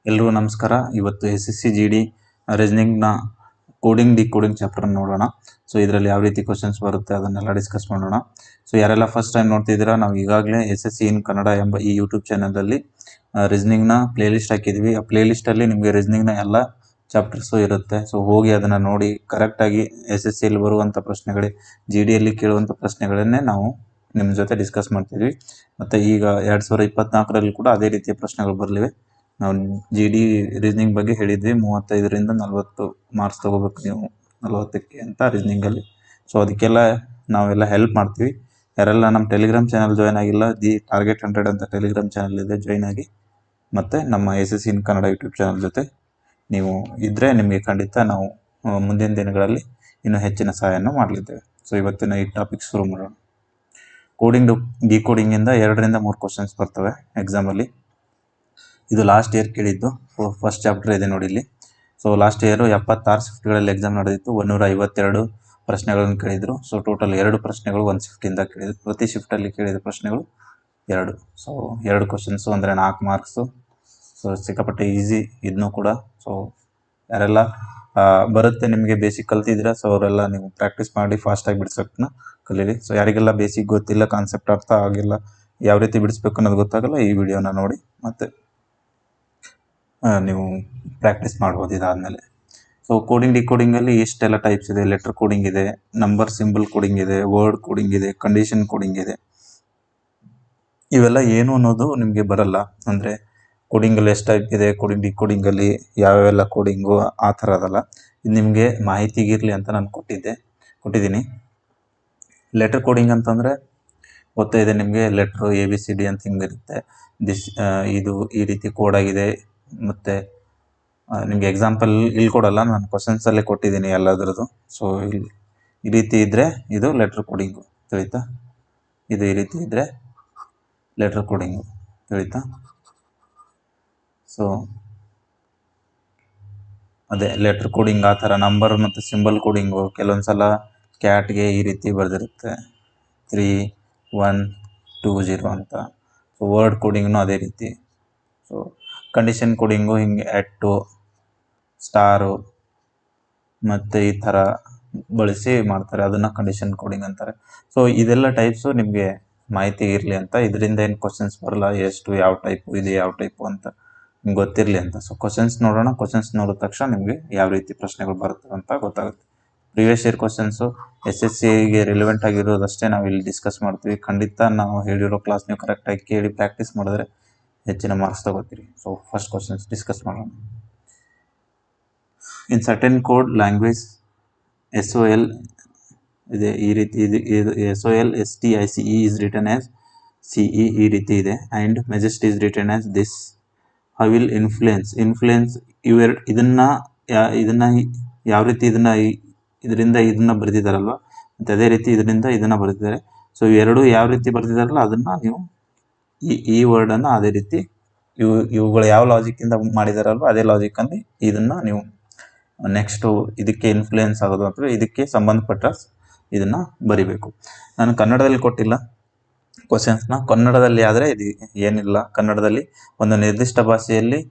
ಎಲ್ರಿಗೂ ನಮಸ್ಕಾರ. ಇವತ್ತು SSC GD ರೀಸನಿಂಗ್ನ ಕೋಡಿಂಗ್ ಡಿಕೋಡಿಂಗ್ ಚಾಪ್ಟರ್ ನೋಡೋಣ. ಸೊ ಇದರಲ್ಲಿ ಯಾವ ರೀತಿ ಕ್ವಶನ್ಸ್ ಬರುತ್ತೆ ಅದನ್ನೆಲ್ಲ ಡಿಸ್ಕಸ್ ಮಾಡೋಣ. ಸೊ ಯಾರೆಲ್ಲ ಫಸ್ಟ್ ಟೈಮ್ ನೋಡ್ತಿದ್ದೀರಾ, ನಾವು ಈಗಾಗಲೇ SSC ಇನ್ ಕನ್ನಡ ಎಂಬ ಈ ಯೂಟ್ಯೂಬ್ ಚಾನಲಲ್ಲಿ ರೀಸನಿಂಗ್ನ ಪ್ಲೇಲಿಸ್ಟ್ ಹಾಕಿದ್ವಿ. ಆ ಪ್ಲೇಲಿಸ್ಟಲ್ಲಿ ನಿಮಗೆ ರೀಸನಿಂಗ್ನ ಎಲ್ಲ ಚಾಪ್ಟರ್ಸು ಇರುತ್ತೆ. ಸೊ ಹೋಗಿ ಅದನ್ನು ನೋಡಿ ಕರೆಕ್ಟಾಗಿ SSCಯಲ್ಲಿ ಬರುವಂಥ ಪ್ರಶ್ನೆಗಳೇ, GDಯಲ್ಲಿ ಕೇಳುವಂಥ ಪ್ರಶ್ನೆಗಳನ್ನೇ ನಾವು ನಿಮ್ಮ ಜೊತೆ ಡಿಸ್ಕಸ್ ಮಾಡ್ತಿದ್ವಿ. ಮತ್ತು ಈಗ 2024ರಲ್ಲಿ ಕೂಡ ಅದೇ ರೀತಿಯ ಪ್ರಶ್ನೆಗಳು ಬರಲಿವೆ. ನಾವು GD ರೀಸನಿಂಗ್ ಬಗ್ಗೆ ಹೇಳಿದ್ವಿ, 35ರಿಂದ 40 ಮಾರ್ಕ್ಸ್ ತೊಗೋಬೇಕು ನೀವು 40ಕ್ಕೆ ಅಂತ ರೀಸನಿಂಗಲ್ಲಿ. ಸೊ ಅದಕ್ಕೆಲ್ಲ ನಾವೆಲ್ಲ ಹೆಲ್ಪ್ ಮಾಡ್ತೀವಿ. ಯಾರೆಲ್ಲ ನಮ್ಮ ಟೆಲಿಗ್ರಾಮ್ ಚಾನಲ್ ಜಾಯ್ನ್ ಆಗಿಲ್ಲ, ದಿ ಟಾರ್ಗೆಟ್ 100 ಅಂತ ಟೆಲಿಗ್ರಾಮ್ ಚಾನಲ್ ಇದೆ, ಜಾಯ್ನ್ ಆಗಿ. ಮತ್ತು ನಮ್ಮ SSC ಇನ್ ಕನ್ನಡ ಯೂಟ್ಯೂಬ್ ಚಾನಲ್ ಜೊತೆ ನೀವು ಇದ್ದರೆ ನಿಮಗೆ ಖಂಡಿತ ನಾವು ಮುಂದಿನ ದಿನಗಳಲ್ಲಿ ಇನ್ನೂ ಹೆಚ್ಚಿನ ಸಹಾಯವನ್ನು ಮಾಡಲಿದ್ದೇವೆ. ಸೊ ಇವತ್ತಿನ ಈ ಟಾಪಿಕ್ ಶುರು ಮಾಡೋಣ. ಕೋಡಿಂಗ್ ಡಿಕೋಡಿಂಗಿಂದ 2ರಿಂದ 3 ಕ್ವಶನ್ಸ್ ಬರ್ತವೆ ಎಕ್ಸಾಮಲ್ಲಿ. ಇದು ಲಾಸ್ಟ್ ಇಯರ್ ಕೇಳಿದ್ದು ಫಸ್ಟ್ ಚಾಪ್ಟರ್ ಇದೆ ನೋಡಿ ಇಲ್ಲಿ. ಸೊ ಲಾಸ್ಟ್ ಇಯರು 76 ಶಿಫ್ಟ್ಗಳಲ್ಲಿ ಎಕ್ಸಾಮ್ ನಡೆದಿತ್ತು. 152 ಪ್ರಶ್ನೆಗಳನ್ನು ಕೇಳಿದರು. ಸೊ ಟೋಟಲ್ 2 ಪ್ರಶ್ನೆಗಳು 1 ಶಿಫ್ಟಿಂದ ಕೇಳಿದರು. ಪ್ರತಿ ಶಿಫ್ಟಲ್ಲಿ ಕೇಳಿದ ಪ್ರಶ್ನೆಗಳು 2. ಸೊ 2 ಕ್ವಶನ್ಸು ಅಂದರೆ 4 ಮಾರ್ಕ್ಸು. ಸೊ ಸಿಕ್ಕಾಪಟ್ಟೆ ಈಸಿ ಇದನ್ನೂ ಕೂಡ. ಸೊ ಯಾರೆಲ್ಲ ಬರುತ್ತೆ ನಿಮಗೆ ಬೇಸಿಕ್ ಕಲ್ತಿದ್ದೀರಾ, ಸೊ ಅವರೆಲ್ಲ ನೀವು ಪ್ರಾಕ್ಟೀಸ್ ಮಾಡಿ ಫಾಸ್ಟಾಗಿ ಬಿಡಿಸೋಕ್ಕನ್ನ ಕಲೀರಿ. ಸೊ ಯಾರಿಗೆಲ್ಲ ಬೇಸಿಕ್ ಗೊತ್ತಿಲ್ಲ, ಕಾನ್ಸೆಪ್ಟ್ ಅರ್ಥ ಆಗಿಲ್ಲ, ಯಾವ ರೀತಿ ಬಿಡಿಸ್ಬೇಕು ಅನ್ನೋದು ಗೊತ್ತಾಗಲ್ಲ, ಈ ವಿಡಿಯೋನ ನೋಡಿ ಮತ್ತು ನೀವು ಪ್ರಾಕ್ಟೀಸ್ ಮಾಡ್ಬೋದು ಇದಾದಮೇಲೆ. ಸೊ ಕೋಡಿಂಗ್ ಡಿಕೋಡಿಂಗಲ್ಲಿ ಇಷ್ಟೆಲ್ಲ ಟೈಪ್ಸ್ ಇದೆ. ಲೆಟರ್ ಕೋಡಿಂಗ್ ಇದೆ, ನಂಬರ್ ಸಿಂಬಲ್ ಕೋಡಿಂಗ್ ಇದೆ, ವರ್ಡ್ ಕೋಡಿಂಗ್ ಇದೆ, ಕಂಡೀಷನ್ ಕೋಡಿಂಗ್ ಇದೆ. ಇವೆಲ್ಲ ಏನು ಅನ್ನೋದು ನಿಮಗೆ ಬರಲ್ಲ. ಅಂದರೆ ಕೋಡಿಂಗಲ್ಲಿ ಎಷ್ಟು ಟೈಪ್ ಇದೆ, ಕೋಡಿಂಗ್ ಡಿಕೋಡಿಂಗಲ್ಲಿ ಯಾವೆಲ್ಲ ಕೋಡಿಂಗು, ಆ ಥರ ಅದಲ್ಲ. ಇದು ನಿಮಗೆ ಮಾಹಿತಿಗಿರಲಿ ಅಂತ ನಾನು ಕೊಟ್ಟಿದ್ದೀನಿ. ಲೆಟರ್ ಕೋಡಿಂಗ್ ಅಂತಂದರೆ ಗೊತ್ತೇ ಇದೆ ನಿಮಗೆ. ಲೆಟ್ರು ABCD ಅಂತ ಹಿಂಗಿರುತ್ತೆ. ಇದು ಈ ರೀತಿ ಕೋಡ್ ಆಗಿದೆ. ಮತ್ತು ನಿಮಗೆ ಎಕ್ಸಾಂಪಲ್ ಇಲ್ಲಿ ಕೊಡಲ್ಲ, ನಾನು ಕ್ವಶನ್ಸಲ್ಲೇ ಕೊಟ್ಟಿದ್ದೀನಿ ಎಲ್ಲದರದ್ದು. ಸೊ ಇಲ್ಲಿ ಈ ರೀತಿ ಇದ್ದರೆ ಇದು ಲೆಟ್ರ್ ಕೋಡಿಂಗು, ತಿಳಿತಾ? ಇದು ಈ ರೀತಿ ಇದ್ದರೆ ಲೆಟ್ರ್ ಕೋಡಿಂಗು, ತಿಳಿತಾ? ಸೊ ಅದೇ ಲೆಟ್ರ್ ಕೋಡಿಂಗ್ ಆ ಥರ. ನಂಬರ್ ಮತ್ತು ಸಿಂಬಲ್ ಕೋಡಿಂಗು ಕೆಲವೊಂದು ಸಲ ಕ್ಯಾಟ್ಗೆ ಈ ರೀತಿ ಬರೆದಿರುತ್ತೆ 3120 ಅಂತ. ಸೊ ವರ್ಡ್ ಕೋಡಿಂಗ್ನು ಅದೇ ರೀತಿ. ಸೊ ಕಂಡೀಷನ್ ಕೋಡಿಂಗು ಹಿಂಗೆ @ ಸ್ಟಾರು ಮತ್ತು ಈ ಥರ ಬಳಸಿ ಮಾಡ್ತಾರೆ, ಅದನ್ನು ಕಂಡೀಷನ್ ಕೋಡಿಂಗ್ ಅಂತಾರೆ. ಸೊ ಇದೆಲ್ಲ ಟೈಪ್ಸು ನಿಮಗೆ ಮಾಹಿತಿ ಇರಲಿ ಅಂತ. ಇದರಿಂದ ಏನು ಕ್ವಶನ್ಸ್ ಬರಲ್ಲ, ಎಷ್ಟು ಯಾವ ಟೈಪು ಇದು ಯಾವ ಟೈಪು ಅಂತ ನಿಮ್ಗೆ ಗೊತ್ತಿರಲಿ ಅಂತ. ಸೊ ಕ್ವಶನ್ಸ್ ನೋಡೋಣ. ಕ್ವಶನ್ಸ್ ನೋಡಿದ ತಕ್ಷಣ ನಿಮಗೆ ಯಾವ ರೀತಿ ಪ್ರಶ್ನೆಗಳು ಬರ್ತವೆ ಅಂತ ಗೊತ್ತಾಗುತ್ತೆ. ಪ್ರಿವಿಯಸ್ ಇಯರ್ ಕ್ವಶನ್ಸು SSCಗೆ ರಿಲೆವೆಂಟ್ ಆಗಿರೋದಷ್ಟೇ ನಾವು ಇಲ್ಲಿ ಡಿಸ್ಕಸ್ ಮಾಡ್ತೀವಿ. ಖಂಡಿತ ನಾವು ಹೇಳಿರೋ ಕ್ಲಾಸ್ ನೀವು ಕರೆಕ್ಟಾಗಿ ಕೇಳಿ ಪ್ರಾಕ್ಟೀಸ್ ಮಾಡಿದ್ರೆ ಹೆಚ್ಚಿನ ಮಾರ್ಕ್ಸ್ ತಗೋತೀರಿ. ಸೊ ಫಸ್ಟ್ ಕ್ವಶನ್ಸ್ ಡಿಸ್ಕಸ್ ಮಾಡೋಣ. In certain code language SOL ಇದೆ, ಈ ರೀತಿ ಇದು SOL STICE is written as CE, ಈ ರೀತಿ ಇದೆ. And majest is written as this. How will influence ಇದನ್ನು ಯಾವ ರೀತಿ ಇದರಿಂದ ಇದನ್ನು ಬರೆದಿದ್ದಾರಲ್ವ, ಮತ್ತು ಅದೇ ರೀತಿ ಇದರಿಂದ ಇದನ್ನು ಬರೆದಿದ್ದಾರೆ. ಸೊ ಇವೆರಡು ಯಾವ ರೀತಿ ಬರೆದಿದ್ದಾರಲ್ಲ ಅದನ್ನು ನೀವು ಈ ವರ್ಡನ್ನು ಅದೇ ರೀತಿ ಇವುಗಳು ಯಾವ ಲಾಜಿಕ್ಕಿಂದ ಮಾಡಿದಾರಲ್ವ ಅದೇ ಲಾಜಿಕ್ಕಲ್ಲಿ ಇದನ್ನು ನೀವು ನೆಕ್ಸ್ಟು ಇದಕ್ಕೆ ಇನ್ಫ್ಲುಯೆನ್ಸ್ ಆಗೋದು ಅಥವಾ ಇದಕ್ಕೆ ಸಂಬಂಧಪಟ್ಟ ಇದನ್ನು ಬರಿಬೇಕು. ನಾನು ಕನ್ನಡದಲ್ಲಿ ಕೊಟ್ಟಿಲ್ಲ ಕ್ವಶನ್ಸ್ನ. ಕನ್ನಡದಲ್ಲಿ ಆದರೆ ಇದು ಏನಿಲ್ಲ. ಕನ್ನಡದಲ್ಲಿ ಒಂದು ನಿರ್ದಿಷ್ಟ ಭಾಷೆಯಲ್ಲಿ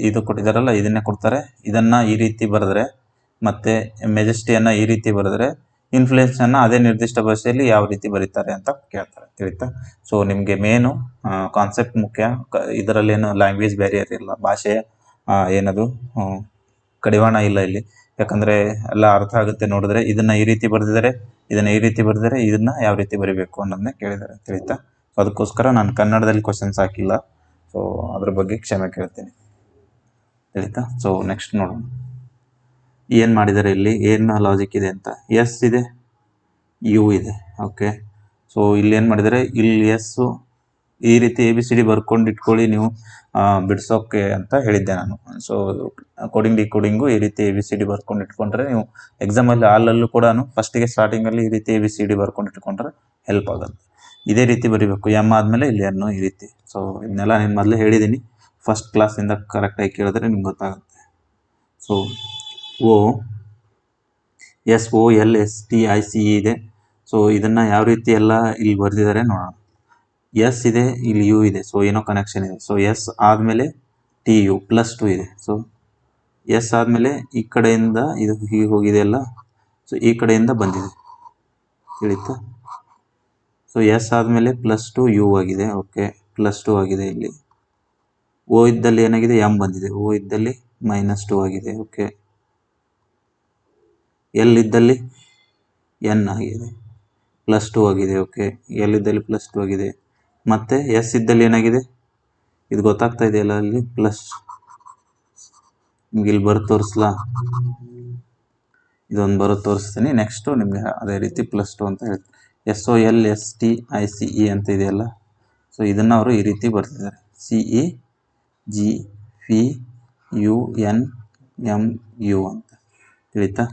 ಇದು ಕೊಟ್ಟಿದ್ದಾರಲ್ಲ ಇದನ್ನೇ ಕೊಡ್ತಾರೆ. ಇದನ್ನು ಈ ರೀತಿ ಬರೆದ್ರೆ ಮತ್ತು ಮೆಜೆಸ್ಟಿಯನ್ನು ಈ ರೀತಿ ಬರೆದ್ರೆ ಇನ್ಫ್ಲುಯೆನ್ಸನ್ನು ಅದೇ ನಿರ್ದಿಷ್ಟ ಭಾಷೆಯಲ್ಲಿ ಯಾವ ರೀತಿ ಬರೀತಾರೆ ಅಂತ ಕೇಳ್ತಾರೆ, ತಿಳಿತಾ? ಸೊ ನಿಮಗೆ ಮೇನು ಕಾನ್ಸೆಪ್ಟ್ ಮುಖ್ಯ. ಇದರಲ್ಲೇನು ಲ್ಯಾಂಗ್ವೇಜ್ ಬ್ಯಾರಿಯರ್ ಇಲ್ಲ, ಭಾಷೆಯ ಏನದು ಕಡಿವಾಣ ಇಲ್ಲ ಇಲ್ಲಿ. ಯಾಕಂದರೆ ಎಲ್ಲ ಅರ್ಥ ಆಗುತ್ತೆ ನೋಡಿದ್ರೆ. ಇದನ್ನು ಈ ರೀತಿ ಬರೆದಿದ್ದಾರೆ, ಇದನ್ನು ಈ ರೀತಿ ಬರೆದಿದ್ದಾರೆ, ಇದನ್ನು ಯಾವ ರೀತಿ ಬರೀಬೇಕು ಅನ್ನೋದನ್ನೇ ಕೇಳಿದ್ದಾರೆ, ತಿಳಿತಾ? ಸೊ ಅದಕ್ಕೋಸ್ಕರ ನಾನು ಕನ್ನಡದಲ್ಲಿ ಕ್ವಶನ್ಸ್ ಹಾಕಿಲ್ಲ. ಸೊ ಅದ್ರ ಬಗ್ಗೆ ಕ್ಷಮೆ ಕೇಳ್ತೀನಿ, ತಿಳಿತಾ? ಸೊ ನೆಕ್ಸ್ಟ್ ನೋಡೋಣ ಏನು ಮಾಡಿದ್ದಾರೆ ಇಲ್ಲಿ, ಏನು ಲಾಜಿಕ್ ಇದೆ ಅಂತ. ಎಸ್ ಇದೆ, ಯು ಇದೆ. ಓಕೆ, ಸೊ ಇಲ್ಲಿ ಏನು ಮಾಡಿದ್ದಾರೆ, ಇಲ್ಲಿ ಎಸ್ಸು ಈ ರೀತಿ ABCD ಬರ್ಕೊಂಡು ಇಟ್ಕೊಳ್ಳಿ ನೀವು ಬಿಡಿಸೋಕ್ಕೆ ಅಂತ ಹೇಳಿದ್ದೆ ನಾನು. ಸೊ ಕೋಡಿಂಗ್ ಡಿಕೋಡಿಂಗು ಈ ರೀತಿ ABCD ಬರ್ಕೊಂಡು ಇಟ್ಕೊಂಡ್ರೆ ನೀವು ಎಕ್ಸಾಮಲ್ಲಿ ಹಾಲಲ್ಲೂ ಕೂಡ ಫಸ್ಟಿಗೆ ಸ್ಟಾರ್ಟಿಂಗಲ್ಲಿ ಈ ರೀತಿ ABCD ಬರ್ಕೊಂಡು ಇಟ್ಕೊಂಡ್ರೆ ಹೆಲ್ಪ್ ಆಗುತ್ತೆ. ಇದೇ ರೀತಿ ಬರೀಬೇಕು, M ಆದಮೇಲೆ ಇಲ್ಲಿ N ಈ ರೀತಿ. ಸೊ ಇದನ್ನೆಲ್ಲ ನಾನು ಮೊದಲೇ ಹೇಳಿದ್ದೀನಿ. ಫಸ್ಟ್ ಕ್ಲಾಸಿಂದ ಕರೆಕ್ಟಾಗಿ ಕೇಳಿದ್ರೆ ನಿಮ್ಗೆ ಗೊತ್ತಾಗುತ್ತೆ. ಸೊ SOLSTICE ಇದೆ. ಸೊ ಇದನ್ನು ಯಾವ ರೀತಿ ಎಲ್ಲ ಇಲ್ಲಿ ಬರೆದಿದ್ದಾರೆ ನೋಡೋಣ. ಎಸ್ ಇದೆ, ಇಲ್ಲಿ ಯು ಇದೆ. ಸೊ ಏನೋ ಕನೆಕ್ಷನ್ ಇದೆ. ಸೊ ಎಸ್ ಆದಮೇಲೆ ಟಿ ಯು +2 ಇದೆ. ಸೊ ಎಸ್ ಆದಮೇಲೆ ಈ ಕಡೆಯಿಂದ ಇದು ಹೀಗೆ ಹೋಗಿದೆ ಅಲ್ಲ, ಸೊ ಈ ಕಡೆಯಿಂದ ಬಂದಿದೆ, ತಿಳಿತಾ? ಸೊ ಎಸ್ ಆದಮೇಲೆ +2 ಯು ಆಗಿದೆ. ಓಕೆ, +2 ಆಗಿದೆ. ಇಲ್ಲಿ ಓ ಇದ್ದಲ್ಲಿ ಏನಾಗಿದೆ, ಎಮ್ ಬಂದಿದೆ. ಓ ಇದ್ದಲ್ಲಿ -2 ಆಗಿದೆ. ಓಕೆ, ಎಲ್ ಇದ್ದಲ್ಲಿ ಎನ್ ಆಗಿದೆ, +2 ಆಗಿದೆ. ಓಕೆ, ಎಲ್ ಇದ್ದಲ್ಲಿ +2 ಆಗಿದೆ. ಮತ್ತೆ ಎಸ್ ಇದ್ದಲ್ಲಿ ಏನಾಗಿದೆ, ಇದು ಗೊತ್ತಾಗ್ತಾ ಇದೆಯಲ್ಲ, ಅಲ್ಲಿ ಪ್ಲಸ್, ನಿಮ್ಗೆ ಇಲ್ಲಿ ಬರೋ ತೋರಿಸ್ಲಾ, ಇದೊಂದು ಬರೋ ತೋರಿಸ್ತೀನಿ. ನೆಕ್ಸ್ಟು ನಿಮಗೆ ಅದೇ ರೀತಿ +2 ಅಂತ ಹೇಳ್ತೀನಿ. SOLSTICE ಅಂತ ಇದೆಯಲ್ಲ, ಸೊ ಇದನ್ನು ಅವರು ಈ ರೀತಿ ಬರ್ತಿದ್ದಾರೆ, CEGFUNMU ಅಂತ, ತಿಳಿತಾ?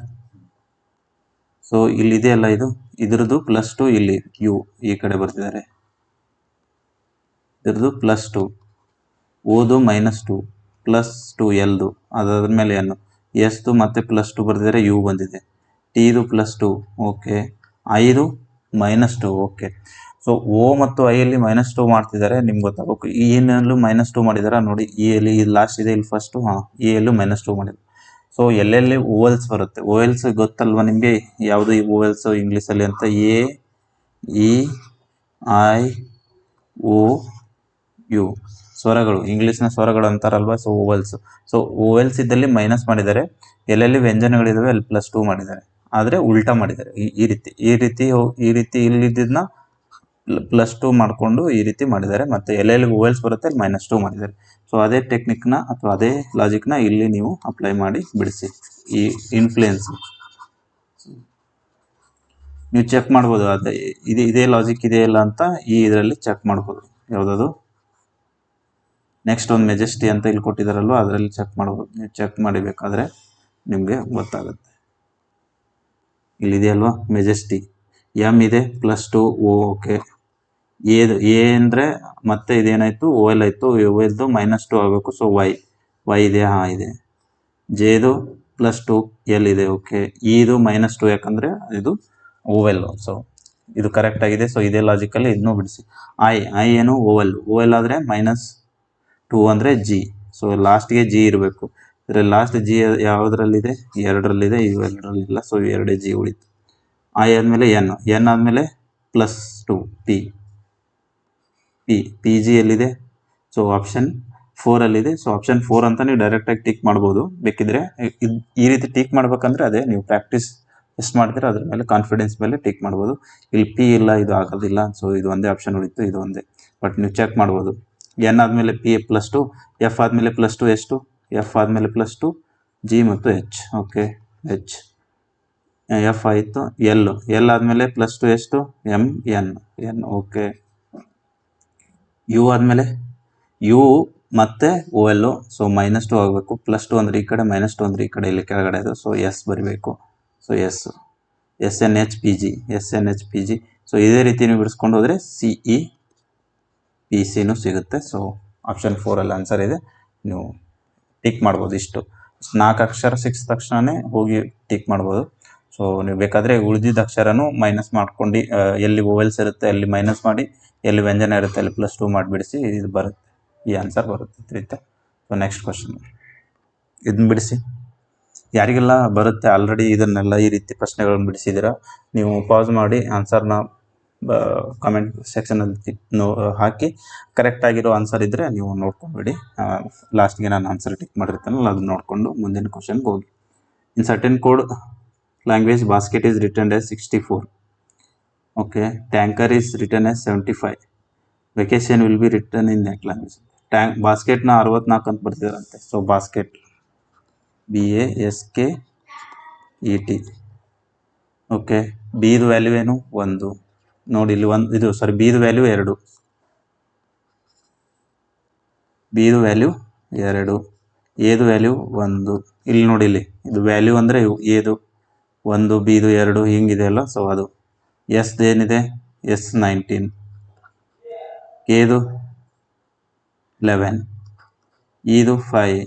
ಸೊ ಇಲ್ಲಿ ಇದೆಯಲ್ಲ, ಇದ್ರದ್ದು +2, ಇಲ್ಲಿ ಯು ಈ ಕಡೆ ಬರ್ತಿದ್ದಾರೆ, ಇದ್ರದ್ದು +2, ಓದು -2, +2 ಎಲ್ದು, ಅದಾದ ಮೇಲೆ ಎನ್ನು, ಎಸ್ದು ಮತ್ತೆ +2 ಬರ್ತಿದ್ದಾರೆ, ಯು ಬಂದಿದೆ, ಟಿದು +2. ಓಕೆ, ಐದು -2. ಓಕೆ, ಸೊ ಓ ಮತ್ತು ಐಯಲ್ಲಿ -2 ಮಾಡ್ತಿದ್ದಾರೆ. ನಿಮ್ಗೆ ಗೊತ್ತಾಗಬೇಕು. ಈ ಏನಲ್ಲೂ -2 ಮಾಡಿದಾರ ನೋಡಿ, ಈ ಎಲ್ಲಿ ಲಾಸ್ಟ್ ಇದೆ, ಇಲ್ಲಿ ಫಸ್ಟು, ಈ ಎಲ್ಲೂ -2 ಮಾಡಿದ್ರು. ಸೊ ಎಲ್ಲೆಲ್ಲಿ ಓವೆಲ್ಸ್ ಬರುತ್ತೆ, ಓವೆಲ್ಸ್ ಗೊತ್ತಲ್ವ ನಿಮಗೆ, ಯಾವುದು ಈ ಓವೆಲ್ಸ್ ಇಂಗ್ಲೀಷಲ್ಲಿ ಅಂತ, A, E, I, O, U, ಸ್ವರಗಳು, ಇಂಗ್ಲೀಷ್ನ ಸ್ವರಗಳು ಅಂತಾರಲ್ವ, ಸೊ ಓವೆಲ್ಸ್. ಸೊ ಓವೆಲ್ಸ್ ಇದ್ದಲ್ಲಿ ಮೈನಸ್ ಮಾಡಿದ್ದಾರೆ, ಎಲ್ಲೆಲ್ಲಿ ವ್ಯಂಜನಗಳಿದಾವೆ ಅಲ್ಲಿ +2 ಮಾಡಿದ್ದಾರೆ, ಆದರೆ ಉಲ್ಟಾ ಮಾಡಿದ್ದಾರೆ. ಈ ರೀತಿ ಇಲ್ಲಿದ್ದನ್ನ +2 ಮಾಡಿಕೊಂಡು ಈ ರೀತಿ ಮಾಡಿದ್ದಾರೆ, ಮತ್ತು ಎಲ್ಲೆಲ್ಲಿ ಓವೆಲ್ಸ್ ಬರುತ್ತೆ ಅಲ್ಲಿ -2 ಮಾಡಿದ್ದಾರೆ. ಸೊ ಅದೇ ಟೆಕ್ನಿಕ್ನ ಅಥವಾ ಅದೇ ಲಾಜಿಕ್ನ ಇಲ್ಲಿ ನೀವು ಅಪ್ಲೈ ಮಾಡಿ ಬಿಡಿಸಿ. ಈ ಇನ್ಫ್ಲುಯೆನ್ಸ್ ನೀವು ಚೆಕ್ ಮಾಡ್ಬೋದು, ಅದೇ ಇದೇ ಲಾಜಿಕ್ ಇದೆಯಲ್ಲ ಅಂತ ಈ ಇದರಲ್ಲಿ ಚೆಕ್ ಮಾಡ್ಬೋದು. ಯಾವುದದು, ನೆಕ್ಸ್ಟ್ ಒಂದು ಮೆಜೆಸ್ಟಿ ಅಂತ ಇಲ್ಲಿ ಕೊಟ್ಟಿದ್ದಾರಲ್ವ, ಅದರಲ್ಲಿ ಚೆಕ್ ಮಾಡ್ಬೋದು. ನೀವು ಚೆಕ್ ಮಾಡಿಬೇಕಾದ್ರೆ ನಿಮಗೆ ಗೊತ್ತಾಗುತ್ತೆ. ಇಲ್ಲಿದೆಯಲ್ವಾ ಮೆಜೆಸ್ಟಿ, ಎಮ್ ಇದೆ +2, ಓಕೆ, ಎ ಅಂದರೆ ಮತ್ತೆ ಇದೇನಾಯಿತು, ಓ ಎಲ್ ಆಯಿತು, ಓ ಎಲ್ದು -2 ಆಗಬೇಕು. ಸೊ ವೈ ಇದೆ, ಇದೆ. ಜೆದು +2, ಎಲ್ ಇದೆ. ಓಕೆ, ಇದು -2 ಯಾಕಂದರೆ ಇದು ಓವೆಲ್. ಸೊ ಇದು ಕರೆಕ್ಟ್ ಆಗಿದೆ. ಸೊ ಇದೇ ಲಾಜಿಕಲ್ಲಿ ಇದನ್ನೂ ಬಿಡಿಸಿ. ಐ ಏನು, ಓವೆಲ್ ಆದರೆ -2 ಅಂದರೆ ಜಿ. ಸೊ ಲಾಸ್ಟ್ಗೆ ಜಿ ಇರಬೇಕು. ಇದರಲ್ಲಿ ಲಾಸ್ಟ್ ಜಿ ಯಾವುದರಲ್ಲಿದೆ, 2ರಲ್ಲಿದೆ, ಇವು 2ರಲ್ಲಿಲ್ಲ. ಸೊ 2 ಜಿ ಉಳಿತು. ಐ ಆದಮೇಲೆ ಎನ್ ಆದಮೇಲೆ +2 ಪಿ ಜಿ ಎಲ್ಲಿದೆ, ಸೊ ಆಪ್ಷನ್ 4ಅಲ್ಲಿದೆ. ಸೊ ಆಪ್ಷನ್ 4 ಅಂತ ನೀವು ಡೈರೆಕ್ಟಾಗಿ ಟಿಕ್ ಮಾಡ್ಬೋದು. ಬೇಕಿದ್ರೆ ಈ ರೀತಿ ಟಿಕ್ ಮಾಡ್ಬೇಕಂದ್ರೆ ಅದೇ ನೀವು ಪ್ರಾಕ್ಟೀಸ್ ಎಷ್ಟು ಮಾಡ್ತೀರಾ ಅದ್ರ ಮೇಲೆ, ಕಾನ್ಫಿಡೆನ್ಸ್ ಮೇಲೆ ಟಿಕ್ ಮಾಡ್ಬೋದು. ಇಲ್ಲಿ ಪಿ ಇಲ್ಲ, ಇದು ಆಗೋದಿಲ್ಲ. ಸೊ ಇದು ಒಂದೇ ಆಪ್ಷನ್ ಉಳಿತು, ಇದು ಒಂದೇ. ಬಟ್ ನೀವು ಚೆಕ್ ಮಾಡ್ಬೋದು. ಎನ್ ಆದಮೇಲೆ ಪಿ +2, ಎಫ್ ಆದಮೇಲೆ +2 ಎಷ್ಟು, ಎಫ್ ಆದಮೇಲೆ +2 ಜಿ ಮತ್ತು ಎಚ್. ಓಕೆ, ಎಚ್, ಎಫ್ ಆಯಿತು. ಎಲ್ ಆದಮೇಲೆ +2 ಎಷ್ಟು, ಎನ್. ಓಕೆ, ಯು ಆದಮೇಲೆ ಯು ಮತ್ತೆ ಓ ಎಲ್ಲು. ಸೊ -2 ಆಗಬೇಕು. +2 ಅಂದರೆ ಈ ಕಡೆ, -2 ಅಂದರೆ ಈ ಕಡೆ, ಇಲ್ಲಿ ಕೆಳಗಡೆ ಅದು. ಸೊ ಎಸ್ ಬರೀಬೇಕು. So SNH PG. ಸೊ ಇದೇ ರೀತಿ ನೀವು ಬಿಡಿಸ್ಕೊಂಡು ಹೋದರೆ CE PC ಸಿಗುತ್ತೆ. ಸೊ ಆಪ್ಷನ್ 4ಅಲ್ಲಿ ಆನ್ಸರ್ ಇದೆ. ನೀವು ಟಿಕ್ ಮಾಡ್ಬೋದು. ಇಷ್ಟು 4 ಅಕ್ಷರ ಸಿಕ್ಸ್ ತಕ್ಷಣವೇ ಹೋಗಿ ಟಿಕ್ ಮಾಡ್ಬೋದು. ಸೊ ನೀವು ಬೇಕಾದರೆ ಉಳಿದಿದ್ದ ಅಕ್ಷರನೂ ಮೈನಸ್ ಮಾಡ್ಕೊಂಡು, ಎಲ್ಲಿ ಓವೆಲ್ಸ್ ಇರುತ್ತೆ ಅಲ್ಲಿ ಮೈನಸ್ ಮಾಡಿ, ಎಲ್ಲಿ ವ್ಯಂಜನ ಇರುತ್ತೆ ಅಲ್ಲಿ +2 ಮಾಡಿಬಿಡಿಸಿ, ಇದು ಬರುತ್ತೆ, ಈ ಆನ್ಸರ್ ಬರುತ್ತೆ. ತಿಳಿತಾ? ಸೊ ನೆಕ್ಸ್ಟ್ ಕ್ವಶನ್, ಇದನ್ನ ಬಿಡಿಸಿ. ಯಾರಿಗೆಲ್ಲ ಬರುತ್ತೆ ಆಲ್ರೆಡಿ ಇದನ್ನೆಲ್ಲ ಈ ರೀತಿ ಪ್ರಶ್ನೆಗಳನ್ನು ಬಿಡಿಸಿದ್ದೀರಾ, ನೀವು ಪಾಸ್ ಮಾಡಿ ಆನ್ಸರ್ನ ಕಾಮೆಂಟ್ ಸೆಕ್ಷನಲ್ಲಿ ಹಾಕಿ. ಕರೆಕ್ಟಾಗಿರೋ ಆನ್ಸರ್ ಇದ್ದರೆ ನೀವು ನೋಡ್ಕೊಂಡ್ಬಿಡಿ. ಲಾಸ್ಟ್ಗೆ ನಾನು ಆನ್ಸರ್ ಟಿಕ್ ಮಾಡಿರ್ತಾನಲ್ಲ ಅದನ್ನ ನೋಡಿಕೊಂಡು ಮುಂದಿನ ಕ್ವಶನ್ಗೆ ಹೋಗಿ. In certain code language basket is return as 64. Okay, tanker is return as 75. Vacation will be return in net language. ಬಾಸ್ಕೆಟ್ನ 64 ಅಂತ ಬರ್ತಿದಾರಂತೆ. So basket BASKET. ಓಕೆ, ಬಿದು ವ್ಯಾಲ್ಯೂ ಏನು, 1. ನೋಡಿ ಇಲ್ಲಿ ಬಿದು ವ್ಯಾಲ್ಯೂ 2, ಬಿದು ವ್ಯಾಲ್ಯೂ 2, ಎದು ವ್ಯಾಲ್ಯೂ 1. ಇಲ್ಲಿ ನೋಡಿ, ಇಲ್ಲಿ ಇದು ವ್ಯಾಲ್ಯೂ ಅಂದರೆ ಎದು 1, ಬಿದು 2 ಹಿಂಗಿದೆ ಅಲ್ಲ. ಸೊ ಅದು ಎಸ್ದು ಏನಿದೆ, S19, ಕೆದು 11, ಇದು 5,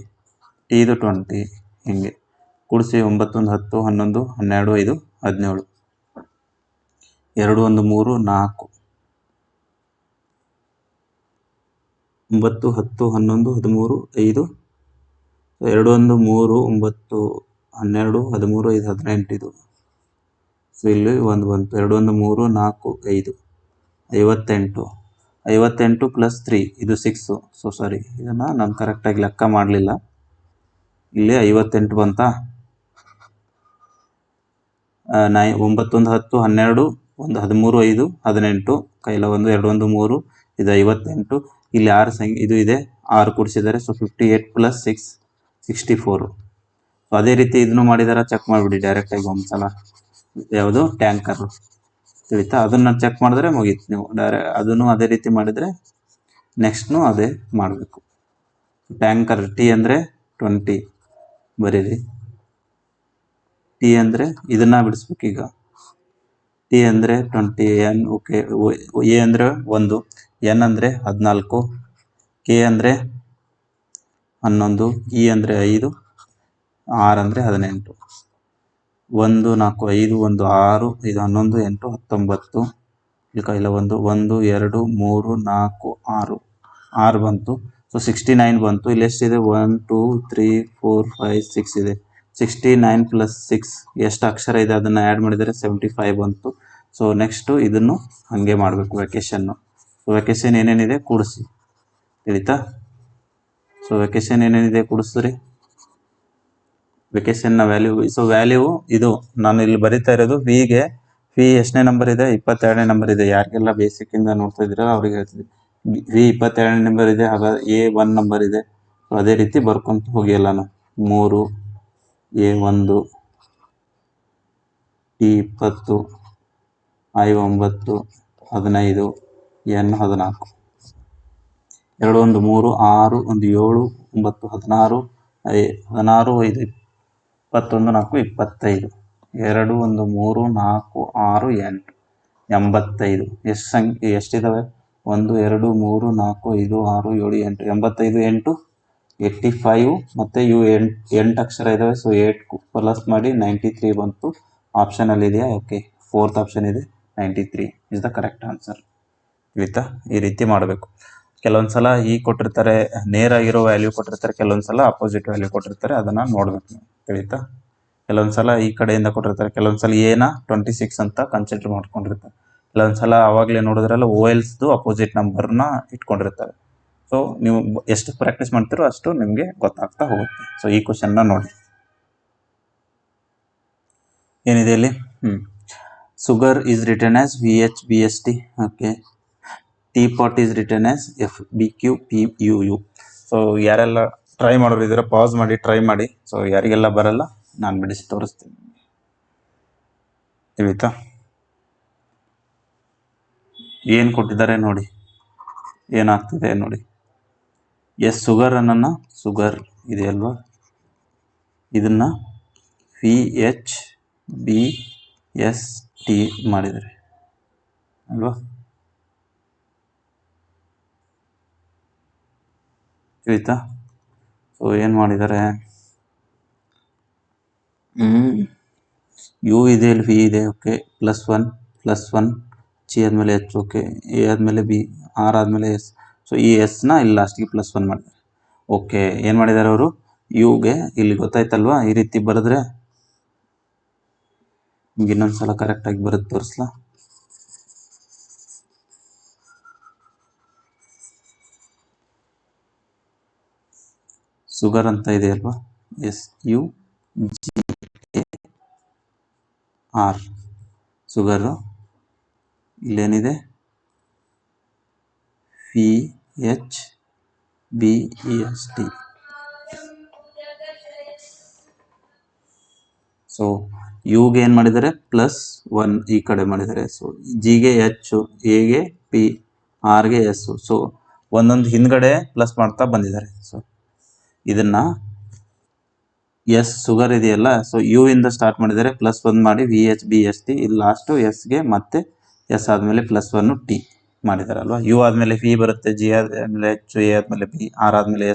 ಟಿದು 20. ಹಿಂಗೆ ಕೂಡಿಸಿ 9 1 10 11 12 5 17, 2 1 3 4, 9 10 11 13 5 2 1 3 9 12 13 5 18 ಇದು. ಸೊ ಇಲ್ಲಿ 1 ಬಂತು. 2 1 3 4 5 58 ಪ್ಲಸ್ 3 ಇದು 6. ಸೊ ಸಾರಿ, ಇದನ್ನು ನಾನು ಕರೆಕ್ಟಾಗಿ ಲೆಕ್ಕ ಮಾಡಲಿಲ್ಲ. ಇಲ್ಲಿ 58 ಬಂತಾ. 9 1 10 12 1 13 5 18 ಕೈಲ 1 2 1 3 ಇದು 58. ಇಲ್ಲಿ 6 ಸಂಖ್ಯೆ ಇದು ಇದೆ, 6 ಕೂಡಿಸಿದ್ದಾರೆ. So 58 plus 6 64. ಸೊ ಅದೇ ರೀತಿ ಇದನ್ನು ಮಾಡಿದಾರ ಚೆಕ್ ಮಾಡಿಬಿಡಿ ಡೈರೆಕ್ಟಾಗಿ ಒಂದ್ಸಲ. ಯಾವುದು ಟ್ಯಾಂಕರ್ ತಿಳಿತಾ, ಅದನ್ನು ಚೆಕ್ ಮಾಡಿದ್ರೆ ಮುಗೀತು. ನೀವು ಅದನ್ನು ಅದೇ ರೀತಿ ಮಾಡಿದರೆ ನೆಕ್ಸ್ಟ್ನು ಅದೇ ಮಾಡಬೇಕು. ಟ್ಯಾಂಕರ್ ಟಿ ಅಂದರೆ 20 ಬರೀರಿ. ಟಿ ಅಂದರೆ ಇದನ್ನು ಬಿಡಿಸ್ಬೇಕು. ಈಗ ಟಿ ಅಂದರೆ 20, ಎನ್ ಓಕೆ, ಎ ಅಂದರೆ 1, ಎನ್ ಅಂದರೆ 14, ಕೆ ಅಂದರೆ 11, ಇ ಅಂದರೆ 5, ಆರ್ ಅಂದರೆ 18. 1 4 5 1 6 ಇದು 11 8 19 ಇಲ್ಲಿ ಕೈಲ 1 1 2 3 4 6 6 ಬಂತು. ಸೊ 69 ಬಂತು. ಇಲ್ಲಿ ಎಷ್ಟಿದೆ? 1 2 3 4 5 6 ಇದೆ. 69 ಪ್ಲಸ್ 6 ಎಷ್ಟು ಅಕ್ಷರ ಇದೆ ಅದನ್ನು ಆ್ಯಡ್ ಮಾಡಿದರೆ 75 ಬಂತು. ಸೊ ನೆಕ್ಸ್ಟು ಇದನ್ನು ಹಾಗೆ ಮಾಡಬೇಕು. ವೆಕೇಷನ್ನು. ಸೊ ವೆಕೇಷನ್ ಏನೇನಿದೆ ಕೂಡಿಸಿ, ತಿಳಿತಾ. ಸೊ ವೆಕೇಷನ್ ಏನೇನಿದೆ ಕೂಡಿಸ್ರಿ. ವೆಕೇಷನ್ನ ವ್ಯಾಲ್ಯೂ. ಸೊ ವ್ಯಾಲ್ಯೂ ಇದು ನಾನು ಇಲ್ಲಿ ಬರಿತಾ ಇರೋದು ವಿಗೆ. ವಿ ಎಷ್ಟನೇ ನಂಬರ್ ಇದೆ? 22ನೇ ನಂಬರ್ ಇದೆ. ಯಾರಿಗೆಲ್ಲ ಬೇಸಿಕ್ಕಿಂದ ನೋಡ್ತಾ ಇದ್ದೀರಾ ಅವ್ರಿಗೆ ಹೇಳ್ತಿದ್ದೆ. ವಿ 22ನೇ ನಂಬರ್ ಇದೆ. ಹಾಗಾದ್ರೆ ಎ 1 ನಂಬರ್ ಇದೆ. ಸೊ ಅದೇ ರೀತಿ ಬರ್ಕೊಂತ ಹೋಗಿ ಎಲ್ಲಾನು. 3 ಎ 1 ಟಿ 20 ಐ 9 15 ಎನ್ 14 2 1 3 6 1 7 9 16 16 5 21 4 25 2 1 3 4 6 8 85. ಎಷ್ಟು ಸಂಖ್ಯೆ ಎಷ್ಟಿದ್ದಾವೆ? 1 2 3 4 5 6 7 8 85 8 85 ಮತ್ತು ಇವು 8 ಅಕ್ಷರ ಇದ್ದಾವೆ. ಸೊ 8 ಪ್ಲಸ್ ಮಾಡಿ 93 ಬಂತು. ಆಪ್ಷನಲ್ಲಿ ಇದೆಯಾ? ಓಕೆ, 4th ಆಪ್ಷನ್ ಇದೆ. 93 ಇಸ್ ದ ಕರೆಕ್ಟ್ ಆನ್ಸರ್. ತಿಳಿತಾ? ಈ ರೀತಿ ಮಾಡಬೇಕು. ಕೆಲವೊಂದು ಸಲ ಈ ಕೊಟ್ಟಿರ್ತಾರೆ, ನೇರ ಇರೋ ವ್ಯಾಲ್ಯೂ ಕೊಟ್ಟಿರ್ತಾರೆ, ಕೆಲವೊಂದು ಸಲ ಅಪೋಸಿಟ್ ವ್ಯಾಲ್ಯೂ ಕೊಟ್ಟಿರ್ತಾರೆ, ಅದನ್ನು ನೋಡ್ಬೇಕು ನೀವು. ತಿಳಿತಾ? ಕೆಲವೊಂದು ಸಲ ಈ ಕಡೆಯಿಂದ ಕೊಟ್ಟಿರ್ತಾರೆ, ಕೆಲವೊಂದು ಸಲ ಏನ 26 ಅಂತ ಕನ್ಸಿಡರ್ ಮಾಡ್ಕೊಂಡಿರ್ತಾರೆ. ಕೆಲವೊಂದು ಸಲ ಆವಾಗಲೇ ನೋಡಿದ್ರಲ್ಲ ಓಎಲ್ಸ್ದು ಅಪೋಸಿಟ್ ನಂಬರ್ನ ಇಟ್ಕೊಂಡಿರ್ತಾರೆ. ಸೊ ನೀವು ಎಷ್ಟು ಪ್ರಾಕ್ಟೀಸ್ ಮಾಡ್ತೀರೋ ಅಷ್ಟು ನಿಮಗೆ ಗೊತ್ತಾಗ್ತಾ ಹೋಗುತ್ತೆ. ಸೊ ಈ ಕ್ವಶನ್ನ ನೋಡಿ ಏನಿದೆ ಇಲ್ಲಿ. Sugar is return as VHBST. Okay, tea pot is return as FBQPUU. So ಯಾರೆಲ್ಲ ಟ್ರೈ ಮಾಡೋರು ಇದ್ದೀರಾ ಪಾಸ್ ಮಾಡಿ ಟ್ರೈ ಮಾಡಿ. ಸೊ ಯಾರಿಗೆಲ್ಲ ಬರಲ್ಲ ನಾನು ಬಿಡಿಸಿ ತೋರಿಸ್ತೀನಿ. ತಿಳಿತಾ? ಏನು ಕೊಟ್ಟಿದ್ದಾರೆ ನೋಡಿ, ಏನಾಗ್ತಿದೆ ನೋಡಿ. ಎಸ್ ಸುಗರ್ ಅನ್ನೋಣ, ಸುಗರ್ ಇದೆ ಅಲ್ವಾ, ಇದನ್ನು VHBST ಮಾಡಿದ್ದಾರೆ ಅಲ್ವಾ. ತಿಳಿತಾ? ಸೊ ಏನು ಮಾಡಿದ್ದಾರೆ, ಯು ಇದೆ, ಇಲ್ಲಿ ವಿ ಇದೆ. ಓಕೆ, +1 ಚಿ ಆದಮೇಲೆ ಎಚ್. ಓಕೆ, ಎ ಆದಮೇಲೆ ಬಿ, ಆರ್ ಆದಮೇಲೆ ಎಸ್. ಸೊ ಈ ಎಸ್ನ ಇಲ್ಲಿ ಲಾಸ್ಟಿಗೆ +1 ಮಾಡಿದ್ದಾರೆ. ಓಕೆ, ಏನು ಮಾಡಿದ್ದಾರೆ ಅವರು? ಯುಗೆ ಇಲ್ಲಿ ಗೊತ್ತಾಯ್ತಲ್ವಾ, ಈ ರೀತಿ ಬರೆದ್ರೆ ನಿಮ್ಗೆ ಇನ್ನೊಂದು ಸಲ ಕರೆಕ್ಟಾಗಿ ಬರೋದು ತೋರಿಸ್ಲಾ. ಸುಗರ್ ಅಂತ ಇದೆ ಅಲ್ವಾ, SUGAR ಸುಗರು. ಇಲ್ಲೇನಿದೆ VHBEST. ಸೊ ಯುಗೆ ಏನು ಮಾಡಿದ್ದಾರೆ? +1 ಈ ಕಡೆ ಮಾಡಿದ್ದಾರೆ. ಸೊ ಜಿಗೆ H, ಎಗೆ P, ಆರ್ಗೆ S. ಸೊ ಒಂದೊಂದು ಹಿಂದ್ಗಡೆ ಪ್ಲಸ್ ಮಾಡ್ತಾ ಬಂದಿದ್ದಾರೆ. ಸೊ ಇದನ್ನ ಎಸ್ ಸುಗರ್ ಇದೆಯಲ್ಲ, ಸೊ ಯು ಇಂದ ಸ್ಟಾರ್ಟ್ ಮಾಡಿದ್ದಾರೆ, +1 ಮಾಡಿ VHBST. ಇಲ್ಲಿ ಲಾಸ್ಟು ಎಸ್ಗೆ ಮತ್ತೆ ಎಸ್ ಆದಮೇಲೆ +1 ಟಿ ಮಾಡಿದಾರಲ್ವಾ. ಯು ಆದಮೇಲೆ ವಿ ಬರುತ್ತೆ, ಜಿ ಆದಮೇಲೆ H, ಎ ಆದಮೇಲೆ ಬಿ, ಆರ್ ಆದಮೇಲೆ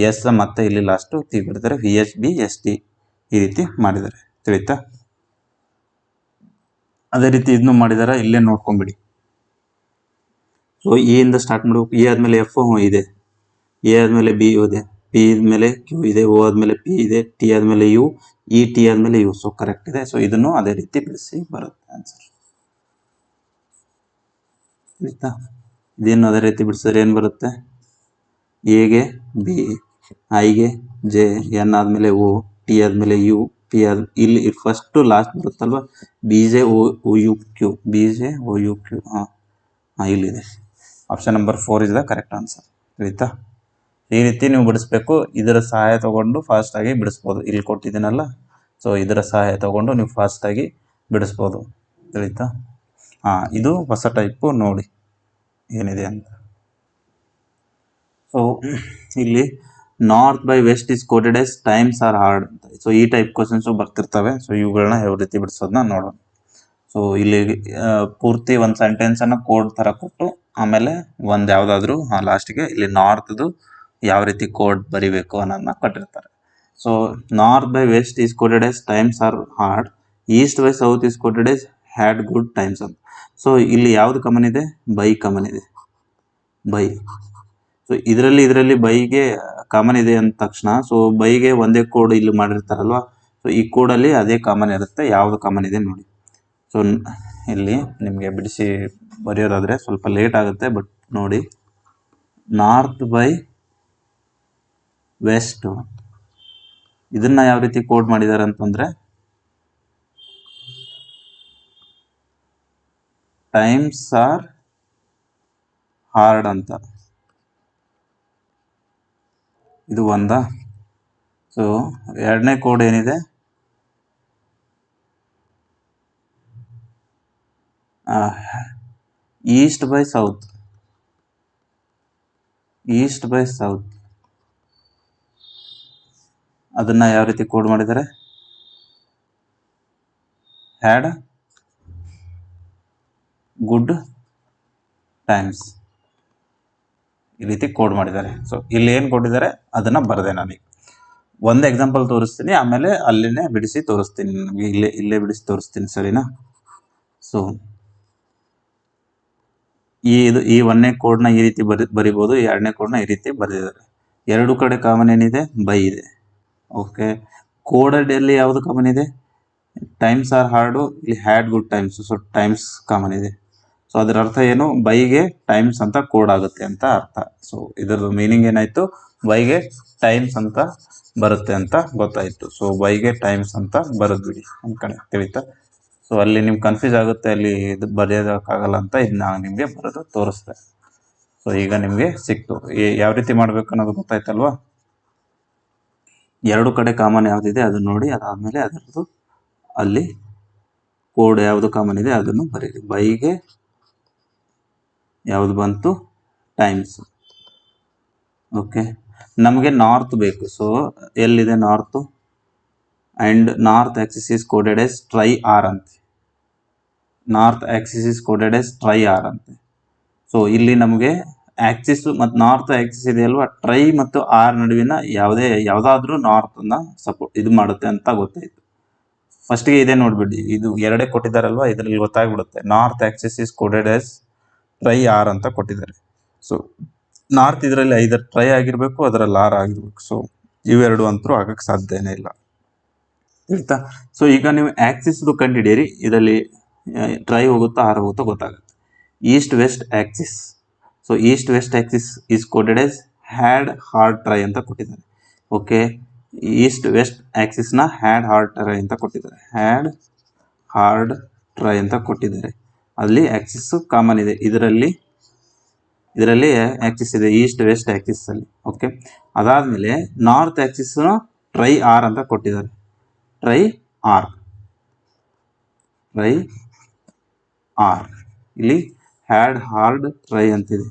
ಎಸ್ ಮತ್ತೆ ಇಲ್ಲಿ ಲಾಸ್ಟು ಟಿ ಬಿಡ್ತಾರೆ, VHBST ಈ ರೀತಿ ಮಾಡಿದ್ದಾರೆ. ತಿಳಿತಾ? ಅದೇ ರೀತಿ ಇದನ್ನು ಮಾಡಿದಾರ, ಇಲ್ಲೇ ನೋಡ್ಕೊಂಬಿಡಿ. ಸೊ ಇ ಇಂದ ಸ್ಟಾರ್ಟ್ ಮಾಡಬೇಕು. ಇ ಆದಮೇಲೆ ಎಫ್ ಇದೆ, ಎ ಆದಮೇಲೆ ಬಿ ಇದೆ, ಪಿ ಆದಮೇಲೆ ಕ್ಯೂ ಇದೆ, ಓ ಆದಮೇಲೆ ಪಿ ಇದೆ, ಟಿ ಆದಮೇಲೆ ಯು, ಇ ಟಿ ಆದಮೇಲೆ ಯು. ಸೊ ಕರೆಕ್ಟ್ ಇದೆ. ಸೊ ಇದನ್ನು ಅದೇ ರೀತಿ ಬಿಡಿಸಿ ಬರುತ್ತೆ ಆನ್ಸರ್. ಆಯ್ತಾ? ಇದೇನು ಅದೇ ರೀತಿ ಬಿಡಿಸಿದ್ರೆ ಏನು ಬರುತ್ತೆ? ಎಗೆ ಬಿ, ಐಗೆ ಜೆ, ಎನ್ ಆದಮೇಲೆ ಓ, ಟಿ ಆದಮೇಲೆ ಯು, ಪಿ ಇಲ್ಲಿ ಫಸ್ಟು ಲಾಸ್ಟ್ ಬರುತ್ತಲ್ವ, B J O U Q, B J O U Q. ಹಾಂ ಇಲ್ಲಿದೆ. Option number 4 is the correct answer. ಆಯಿತಾ? ಈ ರೀತಿ ನೀವು ಬಿಡಿಸ್ಬೇಕು. ಇದರ ಸಹಾಯ ತಗೊಂಡು ಫಾಸ್ಟಾಗಿ ಬಿಡಿಸ್ಬೋದು. ಇಲ್ಲಿ ಕೊಟ್ಟಿದ್ದೀನಲ್ಲ, ಸೊ ಇದರ ಸಹಾಯ ತಗೊಂಡು ನೀವು ಫಾಸ್ಟಾಗಿ ಬಿಡಿಸ್ಬೋದು. ತಿಳಿತಾ? ಇದು ಹೊಸ ಟೈಪು ನೋಡಿ ಏನಿದೆ ಅಂತ. ಸೊ ಇಲ್ಲಿ north by west is coded as times are hard ಅಂತ. ಸೊ ಈ ಟೈಪ್ ಕ್ವಶನ್ಸು ಬರ್ತಿರ್ತವೆ. ಸೊ ಇವುಗಳನ್ನ ಯಾವ ರೀತಿ ಬಿಡಿಸೋದನ್ನ ನೋಡೋಣ. ಸೊ ಇಲ್ಲಿ ಪೂರ್ತಿ ಒಂದು ಸೆಂಟೆನ್ಸನ್ನು ಕೋಡ್ ಥರ ಕೊಟ್ಟು ಆಮೇಲೆ ಒಂದು ಯಾವುದಾದ್ರೂ ಲಾಸ್ಟಿಗೆ ಇಲ್ಲಿ ನಾರ್ತ್ದು ಯಾವ ರೀತಿ ಕೋಡ್ ಬರಿಬೇಕು ಅನ್ನೋದನ್ನ ಕೊಟ್ಟಿರ್ತಾರೆ. So north by west is coded as times are hard, east by south is coded as had good times ಅಂತ. ಸೊ ಇಲ್ಲಿ ಯಾವುದು ಕಾಮನ್ ಇದೆ? ಬೈ ಕಾಮನ್ ಇದೆ. ಬೈ. ಸೊ ಇದರಲ್ಲಿ ಬೈಗೆ ಕಾಮನ್ ಇದೆ ಅಂದ ತಕ್ಷಣ, ಸೊ ಬೈಗೆ ಒಂದೇ ಕೋಡ್ ಇಲ್ಲಿ ಮಾಡಿರ್ತಾರಲ್ವ, ಸೊ ಈ ಕೋಡಲ್ಲಿ ಅದೇ ಕಾಮನ್ ಇರುತ್ತೆ. ಯಾವುದು ಕಾಮನ್ ಇದೆ ನೋಡಿ. ಸೊ ಇಲ್ಲಿ ನಿಮಗೆ ಬಿಡಿಸಿ ಬರೆಯೋದಾದರೆ ಸ್ವಲ್ಪ ಲೇಟ್ ಆಗುತ್ತೆ, ಬಟ್ ನೋಡಿ, ನಾರ್ತ್ ಬೈ ವೆಸ್ಟ್ ಇದನ್ನ ಯಾವ ರೀತಿ ಕೋಡ್ ಮಾಡಿದ್ದಾರೆ ಅಂತಂದರೆ ಟೈಮ್ಸ್ ಆರ್ ಹಾರ್ಡ್ ಅಂತ. ಇದು ಒಂದಾ? ಸೊ ಎರಡನೇ ಕೋಡ್ ಏನಿದೆ? East by south. East by south ಅದನ್ನ ಯಾವ ರೀತಿ ಕೋಡ್ ಮಾಡಿದ್ದಾರೆ? ಹ್ಯಾಡ್ ಗುಡ್ ಟೈಮ್ಸ್ ಈ ರೀತಿ ಕೋಡ್ ಮಾಡಿದ್ದಾರೆ. ಸೊ ಇಲ್ಲಿ ಏನು ಕೊಟ್ಟಿದ್ದಾರೆ ಅದನ್ನ ಬರದೆ ನನಗೆ ಒಂದು ಎಕ್ಸಾಂಪಲ್ ತೋರಿಸ್ತೀನಿ, ಆಮೇಲೆ ಅಲ್ಲಿನೇ ಬಿಡಿಸಿ ತೋರಿಸ್ತೀನಿ. ನನಗೆ ಇಲ್ಲೇ ಬಿಡಿಸಿ ತೋರಿಸ್ತೀನಿ, ಸರಿನಾ? ಸೊ ಈ ಒಂದನೇ ಕೋಡ್ನ ಈ ರೀತಿ ಬರಿಬೋದು, ಎರಡನೇ ಕೋಡ್ನ ಈ ರೀತಿ ಬರೆದಿದ್ದಾರೆ. ಎರಡು ಕಡೆ ಕಾಮನ್ ಏನಿದೆ? ಬೈ ಇದೆ. ಓಕೆ, ಕೋಡಲ್ಲಿ ಯಾವುದು ಕಾಮನ್ ಇದೆ? ಟೈಮ್ಸ್ ಆರ್ ಹಾರ್ಡು, ಇಲ್ಲಿ had good times. So times common ಇದೆ. ಸೊ ಅದರ ಅರ್ಥ ಏನು? ಬೈಗೆ ಟೈಮ್ಸ್ ಅಂತ ಕೋಡ್ ಆಗುತ್ತೆ ಅಂತ ಅರ್ಥ. ಸೊ ಇದರ ಮೀನಿಂಗ್ ಏನಾಯ್ತು? ಬೈಗೆ ಟೈಮ್ಸ್ ಅಂತ ಬರುತ್ತೆ ಅಂತ ಗೊತ್ತಾಯ್ತು. ಸೊ ಬೈಗೆ ಟೈಮ್ಸ್ ಅಂತ ಬರೆದ್ಬಿಡಿ ಅನ್ಕಣೆ. ತಿಳಿತಾ? ಸೊ ಅಲ್ಲಿ ನಿಮ್ಗೆ ಕನ್ಫ್ಯೂಸ್ ಆಗುತ್ತೆ, ಅಲ್ಲಿ ಇದು ಬರೆಯೋದಕ್ಕಾಗಲ್ಲ ಅಂತ ಇದು ನಾನು ನಿಮಗೆ ಬರೆದು ತೋರಿಸ್ದೆ. ಸೊ ಈಗ ನಿಮಗೆ ಸಿಕ್ತು ಯಾವ ರೀತಿ ಮಾಡಬೇಕು ಅನ್ನೋದು ಗೊತ್ತಾಯ್ತಲ್ವಾ? ಎರಡು ಕಡೆ ಕಾಮನ್ ಯಾವುದಿದೆ ಅದನ್ನು ನೋಡಿ, ಅದಾದಮೇಲೆ ಅದರದ್ದು ಅಲ್ಲಿ ಕೋಡ್ ಯಾವುದು ಕಾಮನ್ ಇದೆ ಅದನ್ನು ಬರೀರಿ. ಬೈಗೆ ಯಾವುದು ಬಂತು? ಟೈಮ್ಸ್. ಓಕೆ, ನಮಗೆ ನಾರ್ತ್ ಬೇಕು. ಸೊ ಎಲ್ಲಿದೆ north? And north axis is coded as try R ಅಂತೆ. North axis is coded as try R ಅಂತೆ. ಸೊ ಇಲ್ಲಿ ನಮಗೆ ಆಕ್ಸಿಸ್ ಮತ್ತು ನಾರ್ತ್ ಆಕ್ಸಿಸ್ ಇದೆ ಅಲ್ವಾ, ಟ್ರೈ ಮತ್ತು ಆರ್ ನಡುವಿನ ಯಾವುದಾದ್ರೂ ನಾರ್ತನ್ನ ಇದು ಮಾಡುತ್ತೆ ಅಂತ ಗೊತ್ತಾಯಿತು. ಫಸ್ಟ್ಗೆ ಇದೆ ನೋಡ್ಬಿಡಿ, ಇದು ಎರಡೇ ಕೊಟ್ಟಿದ್ದಾರಲ್ವಾ, ಇದರಲ್ಲಿ ಗೊತ್ತಾಗ್ಬಿಡುತ್ತೆ. North axis is coded as try are ಅಂತ ಕೊಟ್ಟಿದ್ದಾರೆ. ಸೊ ನಾರ್ತ್ ಇದರಲ್ಲಿ ಐದರ್ ಟ್ರೈ ಆಗಿರಬೇಕು, ಅದರಲ್ಲಿ ಆರ್ ಆಗಿರ್ಬೇಕು. ಸೊ ಇವೆರಡು ಅಂತರೂ ಆಗಕ್ಕೆ ಸಾಧ್ಯನೇ ಇಲ್ಲ. ತಿಳಿತಾ? ಸೊ ಈಗ ನೀವು ಆಕ್ಸಿಸ್ದು ಕಂಡುಹಿಡಿಯಿರಿ. ಇದರಲ್ಲಿ ಟ್ರೈ ಹೋಗುತ್ತಾ ಆರ್ ಹೋಗುತ್ತಾ ಗೊತ್ತಾಗುತ್ತೆ. East west axis. So east west axis is coded as had hard try ಅಂತ ಕೊಟ್ಟಿದ್ದಾರೆ. ಓಕೆ, ಈಸ್ಟ್ ವೆಸ್ಟ್ ಆಕ್ಸಿಸ್ನ ಹ್ಯಾಡ್ ಹಾರ್ಡ್ ಟ್ರೈ ಅಂತ ಕೊಟ್ಟಿದ್ದಾರೆ. ಹ್ಯಾಡ್ ಹಾರ್ಡ್ ಟ್ರೈ ಅಂತ ಕೊಟ್ಟಿದ್ದಾರೆ. ಅಲ್ಲಿ ಆಕ್ಸಿಸ್ ಕಾಮನ್ ಇದೆ. ಇದರಲ್ಲಿ ಆಕ್ಸಿಸ್ ಇದೆ, ಈಸ್ಟ್ ವೆಸ್ಟ್ ಆಕ್ಸಿಸ್ ಅಲ್ಲಿ. ಓಕೆ, ಅದಾದಮೇಲೆ ನಾರ್ತ್ ಆಕ್ಸಿಸ್ನ ಟ್ರೈ ಆರ್ ಅಂತ ಕೊಟ್ಟಿದ್ದಾರೆ. ಟ್ರೈ ಆರ್ ಇಲ್ಲಿ ಹ್ಯಾಡ್ ಹಾರ್ಡ್ ಟ್ರೈ ಅಂತಿದೆ.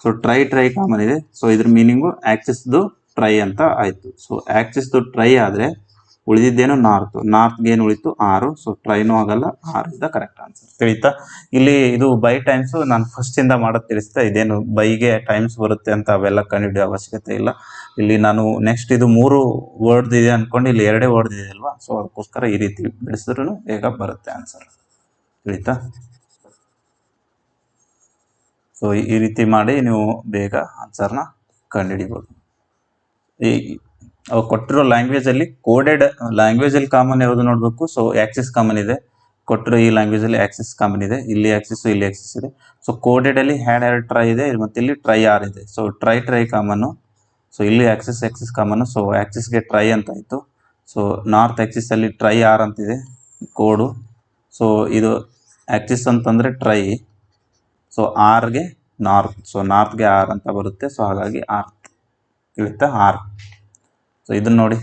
ಸೊ ಟ್ರೈ ಕಾಮನ್ ಇದೆ. ಸೊ ಇದ್ರ ಮೀನಿಂಗು ಆಕ್ಸಿಸ್ದು ಟ್ರೈ ಅಂತ ಆಯಿತು. ಸೊ ಆಕ್ಸಿಸ್ದು ಟ್ರೈ ಆದರೆ ಉಳಿದಿದ್ದೇನು? ನಾರ್ತ್ಗೆ ಏನು ಉಳಿತು? ಆರು. ಸೊ ಟ್ರೈನೂ ಆಗಲ್ಲ, are is the correct answer. ತಿಳಿತಾ? ಇಲ್ಲಿ ಇದು ಬೈ ಟೈಮ್ಸು ನಾನು ಫಸ್ಟಿಂದ ಮಾಡೋದು ತಿಳಿಸ್ತಾ, ಇದೇನು ಬೈಗೆ ಟೈಮ್ಸ್ ಬರುತ್ತೆ ಅಂತ ಅವೆಲ್ಲ ಕಂಡುಹಿಡಿಯೋ ಅವಶ್ಯಕತೆ ಇಲ್ಲ. ಇಲ್ಲಿ ನಾನು ನೆಕ್ಸ್ಟ್ ಇದು 3 ವರ್ಡ್ ಇದೆ ಅಂದ್ಕೊಂಡು ಇಲ್ಲಿ 2 ವರ್ಡ್ ಇದೆ ಅಲ್ವಾ, ಸೊ ಅದಕ್ಕೋಸ್ಕರ ಈ ರೀತಿ ಬಿಡಿಸಿದ್ರೂ ಬೇಗ ಬರುತ್ತೆ ಆನ್ಸರ್. ತಿಳಿತಾ? ಸೊ ಈ ರೀತಿ ಮಾಡಿ ನೀವು ಬೇಗ ಆನ್ಸರ್ನ ಕಂಡುಹಿಡಿಬೋದು. ಈ ಕೊಟ್ಟಿರೋ ಲ್ಯಾಂಗ್ವೇಜಲ್ಲಿ ಕೋಡೆಡ್ ಲ್ಯಾಂಗ್ವೇಜಲ್ಲಿ ಕಾಮನ್ ಯಾವುದು ನೋಡಬೇಕು. ಸೊ ಆಕ್ಸಿಸ್ ಕಾಮನ್ ಇದೆ, ಕೊಟ್ಟಿರೋ ಈ ಲ್ಯಾಂಗ್ವೇಜಲ್ಲಿ ಆಕ್ಸಿಸ್ ಕಾಮನ್ ಇದೆ, ಇಲ್ಲಿ ಆಕ್ಸಿಸ್ ಇಲ್ಲಿ ಆಕ್ಸಿಸ್ ಇದೆ. ಸೊ ಕೋಡೆಡಲ್ಲಿ ಹ್ಯಾಡ್ ಟ್ರೈ ಇದೆ, ಮತ್ತು ಇಲ್ಲಿ ಟ್ರೈ ಆರ್ ಇದೆ. ಸೊ ಟ್ರೈ ಕಾಮನ್ನು. ಸೊ ಇಲ್ಲಿ ಆಕ್ಸಿಸ್ ಕಾಮನ್ನು. ಸೊ ಆಕ್ಸಿಸ್ಗೆ ಟ್ರೈ ಅಂತ ಆಯಿತು. ಸೊ ನಾರ್ತ್ ಆಕ್ಸಿಸಲ್ಲಿ ಟ್ರೈ ಆರ್ ಅಂತಿದೆ ಕೋಡು. ಸೊ ಇದು ಆಕ್ಸಿಸ್ ಅಂತಂದರೆ ಟ್ರೈ, ಸೊ ಆರ್ಗೆ ನಾರ್ತ್, ಸೊ ನಾರ್ತ್ಗೆ ಆರ್ ಅಂತ ಬರುತ್ತೆ. ಸೊ ಹಾಗಾಗಿ ಆರ್ ತಿಳಿತಾ, ಆರ್. ಸೊ ಇದನ್ನ ನೋಡಿ,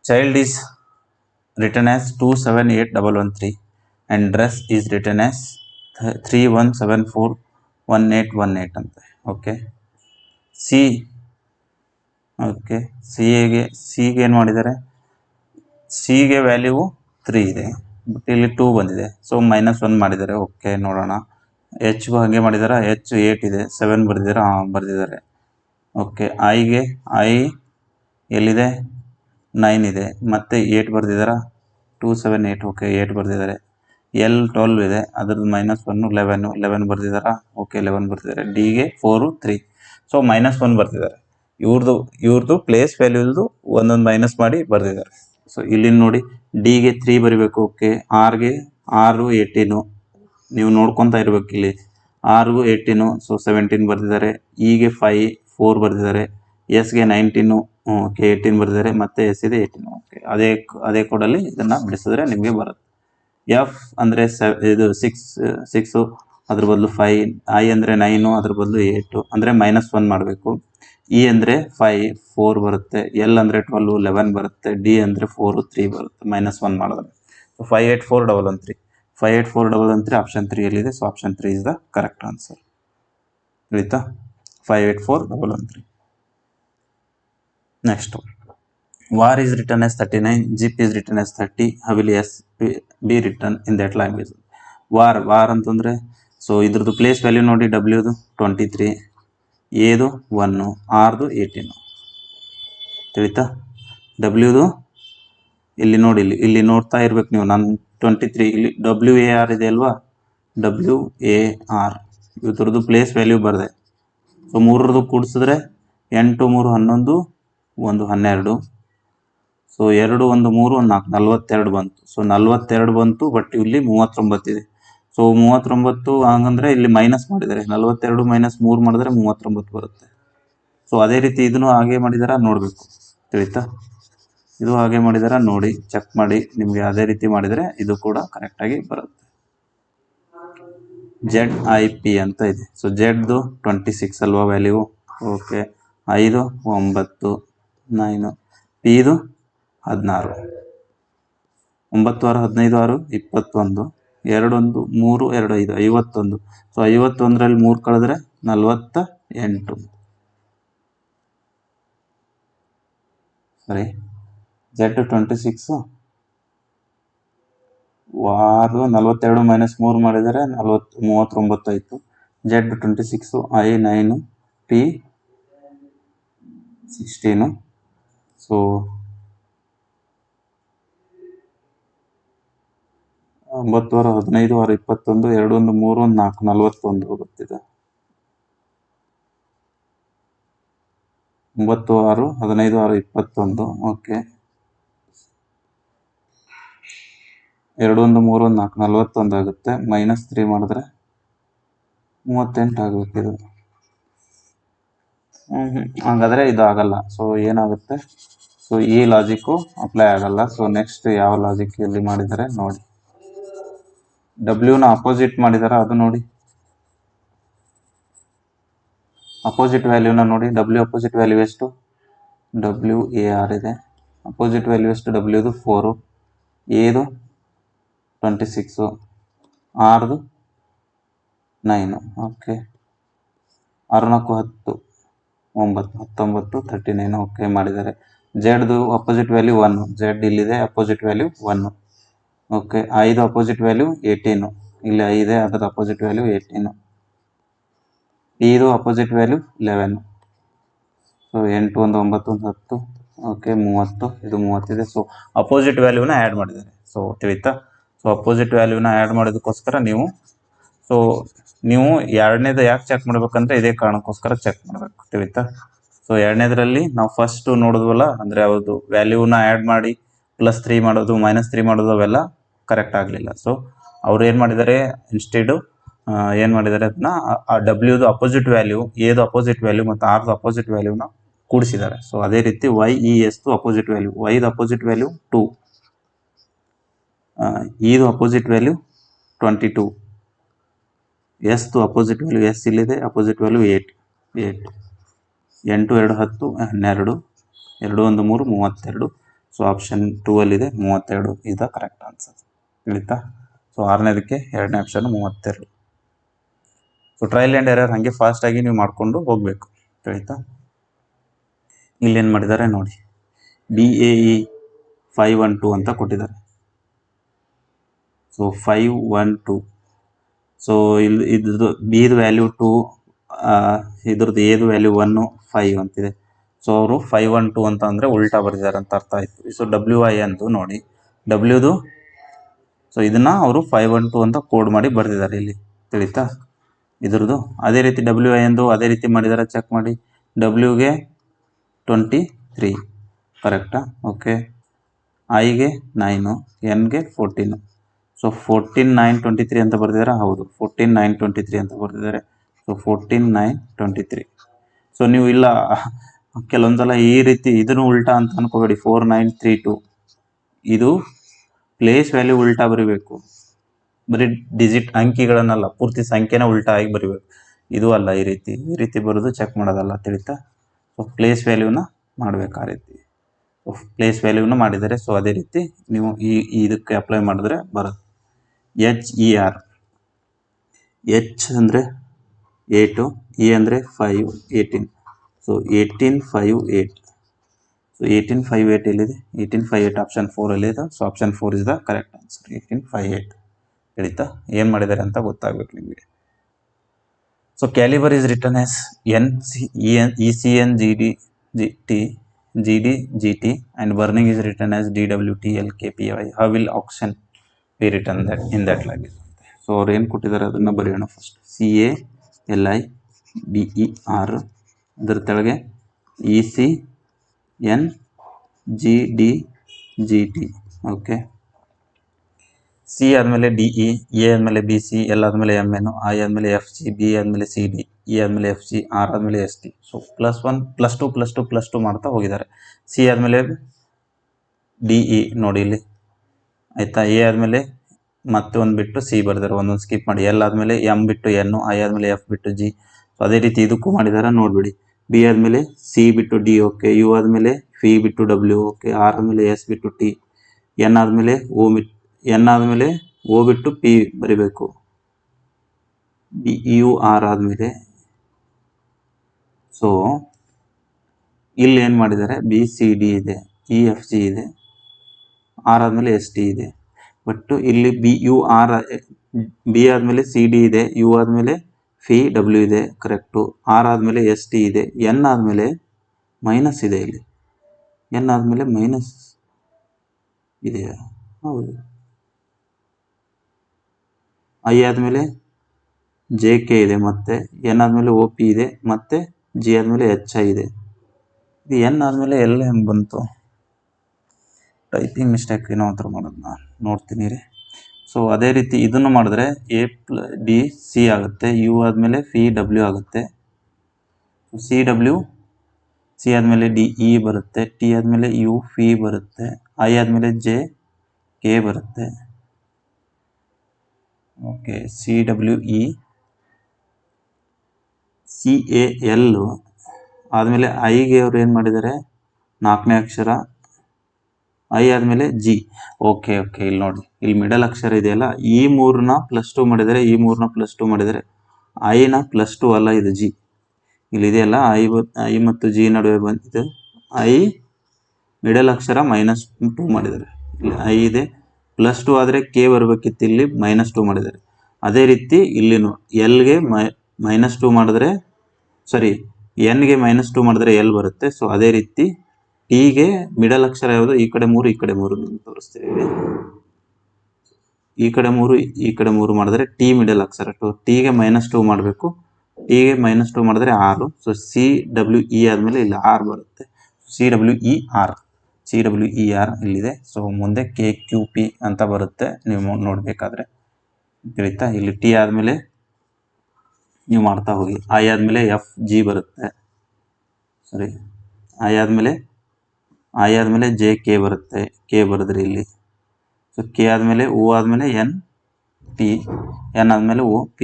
child is return as 2781113 and dress is written as 31741818 ಅಂತ. ಓಕೆ, ಸಿ ಸಿಗೆ ಏನು ಮಾಡಿದ್ದಾರೆ, ಸಿಗೆ ವ್ಯಾಲ್ಯೂ 3 ಇದೆ, ಬಟ್ ಇಲ್ಲಿ 2 ಬಂದಿದೆ. ಸೊ -1 ಮಾಡಿದ್ದಾರೆ. ಓಕೆ, ನೋಡೋಣ. ಎಚ್ಗೂ ಹಾಗೆ ಮಾಡಿದಾರ, ಎಚ್ 8 ಇದೆ, 7 ಬರ್ದಿದ್ದಾರೆ. ಓಕೆ, ಐಗೆ ಎಲ್ಲಿದೆ, 9 ಇದೆ, ಮತ್ತೆ 8 ಬರ್ದಿದ್ದಾರ, 278. ಓಕೆ, 8 ಬರ್ದಿದ್ದಾರೆ. ಎಲ್ 12 ಇದೆ, ಅದ್ರದ್ದು -1 11 ಬರ್ದಿದ್ದಾರಾ. ಓಕೆ, 11 ಬರ್ದಿದ್ದಾರೆ. ಡಿಗೆ 4 3. ಸೊ -1 ಬರ್ದಿದ್ದಾರೆ. ಇವ್ರದ್ದು ಪ್ಲೇಸ್ ವ್ಯಾಲ್ಯೂದು ಒಂದೊಂದು ಮೈನಸ್ ಮಾಡಿ ಬರ್ದಿದ್ದಾರೆ. ಸೊ ಇಲ್ಲಿ ನೋಡಿ, ಡಿಗೆ 3 ಬರಿಬೇಕು. ಓಕೆ, ಆರ್ಗೆ 6 18, ನೀವು ನೋಡ್ಕೊತಾ ಇರ್ಬೇಕು ಇಲ್ಲಿ, 6 18. ಸೊ 17 ಬರ್ದಿದ್ದಾರೆ. ಇಗೆ 5 4 ಬರ್ದಿದ್ದಾರೆ. ಎಸ್ಗೆ 19, ಓಕೆ 18 ಬರ್ದಿದ್ದಾರೆ. ಮತ್ತೆ ಎಸ್ ಇದೆ 18. ಓಕೆ, ಅದೇ ಕೋಡಲ್ಲಿ ಇದನ್ನ ಬಿಡಿಸಿದ್ರೆ ನಿಮಗೆ ಬರುತ್ತೆ. ಎಫ್ ಅಂದರೆ ಇದು 6 ಅದ್ರ ಬದಲು 5, ಐ ಅಂದರೆ 9 ಅದ್ರ ಬದಲು 8 ಅಂದರೆ -1 ಮಾಡಬೇಕು. ಇ ಅಂದರೆ 5 4 ಬರುತ್ತೆ. ಎಲ್ ಅಂದರೆ 12 11 ಬರುತ್ತೆ. ಡಿ ಅಂದರೆ 4 3 ಬರುತ್ತೆ, -1 ಮಾಡಿದ್ರೆ. ಸೊ 584113 584113 ಆಪ್ಷನ್ 3 ಎಲ್ಲಿದೆ. So option 3 is the correct answer. ತಿಳಿತಾ, 584113. Next, war is return as 39, zip is return as 30, how will S be return in that language. War ಅಂತಂದರೆ, ಸೊ ಇದ್ರದ್ದು ಪ್ಲೇಸ್ ವ್ಯಾಲ್ಯೂ ನೋಡಿ, ಡಬ್ಲ್ಯೂದು 23, ಎದು 1, ಆರ್ದು 18. ತಿಳಿತಾ, ಡಬ್ಲ್ಯೂದು ಇಲ್ಲಿ ನೋಡಿ, ಇಲ್ಲಿ ನೋಡ್ತಾ ಇರ್ಬೇಕು ನೀವು. ನಾನು 23 ಇಲ್ಲಿ WAR ಇದೆ ಅಲ್ವಾ, WAR ಇದ್ರದ್ದು ಪ್ಲೇಸ್ ವ್ಯಾಲ್ಯೂ ಬರದೆ. ಸೊ ಮೂರರದು ಕೂಡಿಸಿದ್ರೆ 8 3 11 1 12. ಸೊ 2 1 3 1 4 42 ಬಂತು. ಸೊ 42 ಬಂತು, ಬಟ್ ಇಲ್ಲಿ 39 ಇದೆ. ಸೊ 39 ಹಂಗಂದ್ರೆ ಇಲ್ಲಿ ಮೈನಸ್ ಮಾಡಿದ್ದಾರೆ. 42 - 3 ಮಾಡಿದ್ರೆ 39 ಬರುತ್ತೆ. ಸೊ ಅದೇ ರೀತಿ ಇದನ್ನು ಹಾಗೆ ಮಾಡಿದಾರ ನೋಡಬೇಕು. ತಿಳಿತಾ, ಇದು ಹಾಗೆ ಮಾಡಿದಾರ ನೋಡಿ, ಚೆಕ್ ಮಾಡಿ. ನಿಮಗೆ ಅದೇ ರೀತಿ ಮಾಡಿದರೆ ಇದು ಕೂಡ ಕರೆಕ್ಟಾಗಿ ಬರುತ್ತೆ. ZIP ಅಂತ ಇದೆ. ಸೊ ಜೆಡ್ದು 26 ಅಲ್ವಾ ವ್ಯಾಲ್ಯೂ. ಓಕೆ, 5 9 9, ಪಿದು 16, 9 6 15 6 21, 2 1 3 2 5 51. ಸೊ 51ರಲ್ಲಿ 3 ಕಳೆದ್ರೆ 48. ಸರಿ, Z26 ವಾರ್ದು 42 - 3 ಮಾಡಿದರೆ 39 ಆಯಿತು. Z26 I 9, P 16. ಸೊ 9 6 15 6 21, 2 1 3 1 4 41 ಗೊತ್ತಿದೆ. 9 6 15 6 21. ಓಕೆ, 2 1 3 1 4 41 ಆಗುತ್ತೆ. -3 ಮಾಡಿದ್ರೆ 38 ಆಗಬೇಕಿದು. ಹಾಗಾದರೆ ಇದು ಆಗಲ್ಲ. ಸೊ ಏನಾಗುತ್ತೆ, ಸೊ ಈ ಲಾಜಿಕ್ಕು ಅಪ್ಲೈ ಆಗಲ್ಲ. ಸೊ ನೆಕ್ಸ್ಟ್ ಯಾವ ಲಾಜಿಕ್ ಇಲ್ಲಿ ಮಾಡಿದ್ದಾರೆ ನೋಡಿ, ಡಬ್ಲ್ಯೂನ ಅಪೋಸಿಟ್ ಮಾಡಿದಾರ, ಅದು ನೋಡಿ. ಅಪೋಸಿಟ್ ವ್ಯಾಲ್ಯೂನ ನೋಡಿ, ಡಬ್ಲ್ಯೂ ಅಪೋಸಿಟ್ ವ್ಯಾಲ್ಯೂ ಎಷ್ಟು, WAR ಇದೆ. ಅಪೋಸಿಟ್ ವ್ಯಾಲ್ಯೂ ಎಷ್ಟು, ಡಬ್ಲ್ಯೂದು 4, ಎದು 26, ಆರ್ದು 9. ಓಕೆ, 6 4 10 9 19 39. ಓಕೆ ಮಾಡಿದ್ದಾರೆ. ಜೆಡ್ದು ಅಪೋಸಿಟ್ ವ್ಯಾಲ್ಯೂ 1, ಜೆಡ್ ಇಲ್ಲಿದೆ, opposite value 1. Okay, 5 opposite value 18, ಇಲ್ಲಿ 5 ಅದರ ಅಪೋಸಿಟ್ ವ್ಯಾಲ್ಯೂ 18. ಇದು ಅಪೋಸಿಟ್ ವ್ಯಾಲ್ಯೂ 11. ಸೊ 8 1 9 1 10. ಓಕೆ, 30, ಇದು 30 ಇದೆ. ಸೊ ಅಪೋಸಿಟ್ ವ್ಯಾಲ್ಯೂನ ಆ್ಯಡ್ ಮಾಡಿದ್ದಾರೆ. ಸೊ ತಿಳಿತಾ, ಸೊ ಅಪೋಸಿಟ್ ವ್ಯಾಲ್ಯೂನ ಆ್ಯಡ್ ಮಾಡೋದಕ್ಕೋಸ್ಕರ ನೀವು ಎರಡನೇದು ಯಾಕೆ ಚೆಕ್ ಮಾಡ್ಬೇಕಂದ್ರೆ ಇದೇ ಕಾರಣಕ್ಕೋಸ್ಕರ ಚೆಕ್ ಮಾಡಬೇಕು. ತಿಳಿತಾ, ಸೊ ಎರಡನೇದರಲ್ಲಿ ನಾವು ಫಸ್ಟ್ ನೋಡಿದ್ವಲ್ಲ, ಅಂದರೆ ಅವ್ರದ್ದು ವ್ಯಾಲ್ಯೂನ ಆ್ಯಡ್ ಮಾಡಿ +3 ಮಾಡೋದು -3 ಮಾಡೋದು ಅವೆಲ್ಲ ಕರೆಕ್ಟ್ ಆಗಲಿಲ್ಲ. ಸೊ ಅವ್ರು ಏನು ಮಾಡಿದ್ದಾರೆ, ಇನ್ಸ್ಟೆಡು ಏನು ಮಾಡಿದ್ದಾರೆ ಅದನ್ನ ಆ ಡಬ್ಲ್ಯೂದು ಅಪೋಸಿಟ್ ವ್ಯಾಲ್ಯೂ, ಎದು ಅಪೋಸಿಟ್ ವ್ಯಾಲ್ಯೂ ಮತ್ತು ಆರ್ದು ಅಪೋಸಿಟ್ ವ್ಯಾಲ್ಯೂನ ಕೂಡಿಸಿದ್ದಾರೆ. ಸೊ ಅದೇ ರೀತಿ ವೈ ಇ ಎಸ್ದು ಅಪೋಸಿಟ್ ವ್ಯಾಲ್ಯೂ, ವೈದು ಅಪೋಸಿಟ್ ವ್ಯಾಲ್ಯೂ 2, ಇದು ಅಪೋಸಿಟ್ ವ್ಯಾಲ್ಯೂ 22, ಎಸ್ದು ಅಪೋಸಿಟ್ ವ್ಯಾಲ್ಯೂ ಎಸ್ ಇಲ್ಲಿದೆ, ಅಪೋಸಿಟ್ ವ್ಯಾಲ್ಯೂ 8. 8 2 10 12, 2 1 3 32. ಸೊ ಆಪ್ಷನ್ 2 ಅಲ್ಲಿದೆ 32 ಇದ ಕರೆಕ್ಟ್ ಆನ್ಸರ್. ತಿಳಿತಾ? ಸೊ ಆರನೇದಕ್ಕೆ ಎರಡನೇ option 32. So trial and error ಹಾಗೆ ಫಾಸ್ಟಾಗಿ ನೀವು ಮಾಡಿಕೊಂಡು ಹೋಗಬೇಕು. ತಿಳಿತಾ? ಇಲ್ಲೇನು ಮಾಡಿದ್ದಾರೆ ನೋಡಿ, BAE 512 ಅಂತ ಕೊಟ್ಟಿದ್ದಾರೆ. ಸೊ 512. ಸೊ ಇಲ್ಲಿ ಇದ್ರದ್ದು ಬಿದು ವ್ಯಾಲ್ಯೂ 2, ಇದ್ರದ್ದು ಎದು ವ್ಯಾಲ್ಯೂ 1, 5 ಅಂತಿದೆ. ಸೊ ಅವರು 512 ಅಂತ ಅಂದರೆ ಉಲ್ಟಾ ಬರೆದಿದ್ದಾರೆ ಅಂತ ಅರ್ಥ ಆಯಿತು. ಸೊ WI ಅಂತು ನೋಡಿ, ಡಬ್ಲ್ಯೂದು, ಸೊ ಇದನ್ನು ಅವರು 512 ಅಂತ ಕೋಡ್ ಮಾಡಿ ಬರೆದಿದ್ದಾರೆ ಇಲ್ಲಿ. ತಿಳಿತಾ? ಇದ್ರದ್ದು ಅದೇ ರೀತಿ WI ಎಂದು ಅದೇ ರೀತಿ ಮಾಡಿದ್ದಾರೆ, ಚೆಕ್ ಮಾಡಿ. ಡಬ್ಲ್ಯೂಗೆ 23 ಕರೆಕ್ಟಾ? ಓಕೆ. ಐಗೆ 9, ಎನ್ಗೆ 14. ಸೊ 14 9 23 ಅಂತ ಬರೆದಿದ್ದಾರೆ. ಹೌದು, 14 9 23 ಅಂತ ಬರೆದಿದ್ದಾರೆ. ಸೊ 14 9 23. ಸೊ ನೀವು ಇಲ್ಲ ಕೆಲವೊಂದ್ಸಲ ಈ ರೀತಿ ಇದನ್ನು ಉಲ್ಟಾ ಅಂತ ಅನ್ಕೋಬೇಡಿ. 4 9 3 2 ಇದು ಪ್ಲೇಸ್ ವ್ಯಾಲ್ಯೂ ಉಲ್ಟಾ ಬರಿಬೇಕು, ಬರೀ ಡಿಜಿಟ್ ಅಂಕಿಗಳನ್ನಲ್ಲ, ಪೂರ್ತಿ ಸಂಖ್ಯೆನ ಉಲ್ಟಾ ಆಗಿ ಬರಿಬೇಕು. ಇದು ಅಲ್ಲ, ಈ ರೀತಿ ಬರೋದು ಚೆಕ್ ಮಾಡೋದಲ್ಲ. ತಿಳಿತಾ? ಸೊ ಪ್ಲೇಸ್ ವ್ಯಾಲ್ಯೂನ ಮಾಡಬೇಕು ಆ ರೀತಿ. ಪ್ಲೇಸ್ ವ್ಯಾಲ್ಯೂನ ಮಾಡಿದರೆ ಸೊ ಅದೇ ರೀತಿ ನೀವು ಇದಕ್ಕೆ ಅಪ್ಲೈ ಮಾಡಿದ್ರೆ ಬರುತ್ತೆ. HER, H ಅಂದರೆ 8, E ಅಂದರೆ 5, 18. ಸೊ 18 5 8. ಸೊ 18 5 8 ಎಲ್ಲಿದೆ? 18 5 8 ಆಪ್ಷನ್ 4 ಅಲ್ಲಿದೆ. So option 4 is the correct answer. 18 5 8. ತಿಳಿತಾ? ಏನು ಮಾಡಿದ್ದಾರೆ ಅಂತ ಗೊತ್ತಾಗಬೇಕು ನಿಮಗೆ. So calibre is return as ECN GD and burning is written as DWT LKPY. How will auction be written in that language? So ಅವ್ರು ಏನು ಕೊಟ್ಟಿದ್ದಾರೆ ಅದನ್ನು ಬರೆಯೋಣ ಫಸ್ಟ್. CALIBER, ಅದರ ತೆಳಗೆ ECN GD. ಓಕೆ. C ಆದಮೇಲೆ DE, A ಆದಮೇಲೆ BC, L ಆದಮೇಲೆ MN, I ಆದಮೇಲೆ FC, B ಆದಮೇಲೆ CD, E ಆದಮೇಲೆ FC, R ಆದಮೇಲೆ ST. ಸೊ +1 +2 +2 +2 ಮಾಡ್ತಾ ಹೋಗಿದ್ದಾರೆ. C ಆದಮೇಲೆ DE ನೋಡಿ ಇಲ್ಲಿ, ಆಯಿತಾ? A ಆದಮೇಲೆ ಮತ್ತೆ ಒಂದು ಬಿಟ್ಟು C ಬರೆದಾರೆ, ಒಂದೊಂದು ಸ್ಕಿಪ್ ಮಾಡಿ. L ಆದಮೇಲೆ M ಬಿಟ್ಟು N, I ಆದಮೇಲೆ F ಬಿಟ್ಟು G. ಸೊ ಅದೇ ರೀತಿ ಇದಕ್ಕೂ ಮಾಡಿದ್ದಾರೆ ನೋಡಿಬಿಡಿ. B ಆದಮೇಲೆ C ಬಿಟ್ಟು D, ಓಕೆ. U ಆದಮೇಲೆ F ಬಿಟ್ಟು W, ಓಕೆ. R ಆದಮೇಲೆ S ಬಿಟ್ಟು T, N ಆದಮೇಲೆ O ಬಿಟ್ಟು P ಬರಿಬೇಕು. BUR ಆದಮೇಲೆ ಸೊ ಇಲ್ಲಿ ಏನು ಮಾಡಿದ್ದಾರೆ, BCD ಇದೆ, EFG ಇದೆ, R ಆದಮೇಲೆ ST ಇದೆ. ಬಟ್ ಇಲ್ಲಿ BUR, B ಆದಮೇಲೆ CD ಇದೆ, U ಆದಮೇಲೆ FW ಇದೆ, ಕರೆಕ್ಟು. R ಆದಮೇಲೆ ST ಇದೆ, N ಆದಮೇಲೆ ಮೈನಸ್ ಇದೆ. ಇಲ್ಲಿ N ಆದಮೇಲೆ ಮೈನಸ್ ಇದೆಯಾ? ಹೌದು. I ಆದಮೇಲೆ JK ಇದೆ, ಮತ್ತೆ N ಆದಮೇಲೆ OP ಇದೆ, ಮತ್ತೆ G ಆದಮೇಲೆ HI ಇದೆ. ಇದು N ಆದಮೇಲೆ ಎಲ್ಲ ಹೆಂಗೆ ಬಂತು? ಟೈಪಿಂಗ್ ಮಿಸ್ಟೇಕ್ ಏನೋ ಹತ್ರ ಮಾಡೋದು, ನಾನು ನೋಡ್ತೀನಿ ರೀ. ಸೊ ಅದೇ ರೀತಿ ಇದನ್ನು ಮಾಡಿದ್ರೆ ABC ಆಗುತ್ತೆ, U ಆದಮೇಲೆ FW ಆಗುತ್ತೆ, C ಆದಮೇಲೆ DE ಬರುತ್ತೆ, T ಆದಮೇಲೆ U F ಬರುತ್ತೆ, I ಆದಮೇಲೆ JK ಬರುತ್ತೆ, ಓಕೆ. CWE CAL ಆದಮೇಲೆ ಐಗೆ ಅವ್ರು ಏನು ಮಾಡಿದ್ದಾರೆ, 4ನೇ ಅಕ್ಷರ I ಆದಮೇಲೆ G, ಓಕೆ. ಇಲ್ಲಿ ನೋಡಿ, ಇಲ್ಲಿ ಮಿಡಲ್ ಅಕ್ಷರ ಇದೆಯಲ್ಲ, ಈ 3ನ +2 ಮಾಡಿದರೆ, ಈ 3ನ +2 ಮಾಡಿದರೆ ಐನ +2 ಅಲ್ಲ, ಇದು G. ಇಲ್ಲಿದೆಯಲ್ಲ I ಮತ್ತು G ನಡುವೆ ಬಂದಿದೆ. I ಮಿಡಲ್ ಅಕ್ಷರ -2 ಮಾಡಿದ್ದಾರೆ. ಇಲ್ಲಿ I ಇದೆ, +2 ಆದರೆ K ಬರಬೇಕಿತ್ತು, ಇಲ್ಲಿ -2 ಮಾಡಿದ್ದಾರೆ. ಅದೇ ರೀತಿ ಇಲ್ಲಿನೂ Lಗೆ -2 ಮಾಡಿದ್ರೆ, ಸಾರಿ Nಗೆ -2 ಮಾಡಿದ್ರೆ L ಬರುತ್ತೆ. ಸೊ ಅದೇ ರೀತಿ Tಗೆ ಮಿಡಲ್ ಅಕ್ಷರ ಯಾವುದು? ಈ ಕಡೆ 3 ಈ ಕಡೆ 3 ನಿಮ್ಗೆ ತೋರಿಸ್ತೀವಿ. ಈ ಕಡೆ 3 ಈ ಕಡೆ 3 ಮಾಡಿದ್ರೆ T ಮಿಡಲ್ ಅಕ್ಷರ. Tಗೆ -2 ಮಾಡಬೇಕು, ಟಿಗೆ -2 ಮಾಡಿದ್ರೆ 6. ಸೊ CWE ಆದಮೇಲೆ ಇಲ್ಲಿ R ಬರುತ್ತೆ. CWER ಇಲ್ಲಿದೆ. ಸೊ ಮುಂದೆ KQP ಅಂತ ಬರುತ್ತೆ, ನೀವು ನೋಡಬೇಕಾದ್ರೆ ತಿಳಿತಾ. ಇಲ್ಲಿ T ಆದಮೇಲೆ ನೀವು ಮಾಡ್ತಾ ಹೋಗಿ. I ಆದಮೇಲೆ FG ಬರುತ್ತೆ, ಸರಿ. I ಆದಮೇಲೆ JK ಬರುತ್ತೆ, K ಬರೆದ್ರಿ ಇಲ್ಲಿ. ಸೊ K ಆದಮೇಲೆ O ಆದಮೇಲೆ NP, N ಆದಮೇಲೆ OP,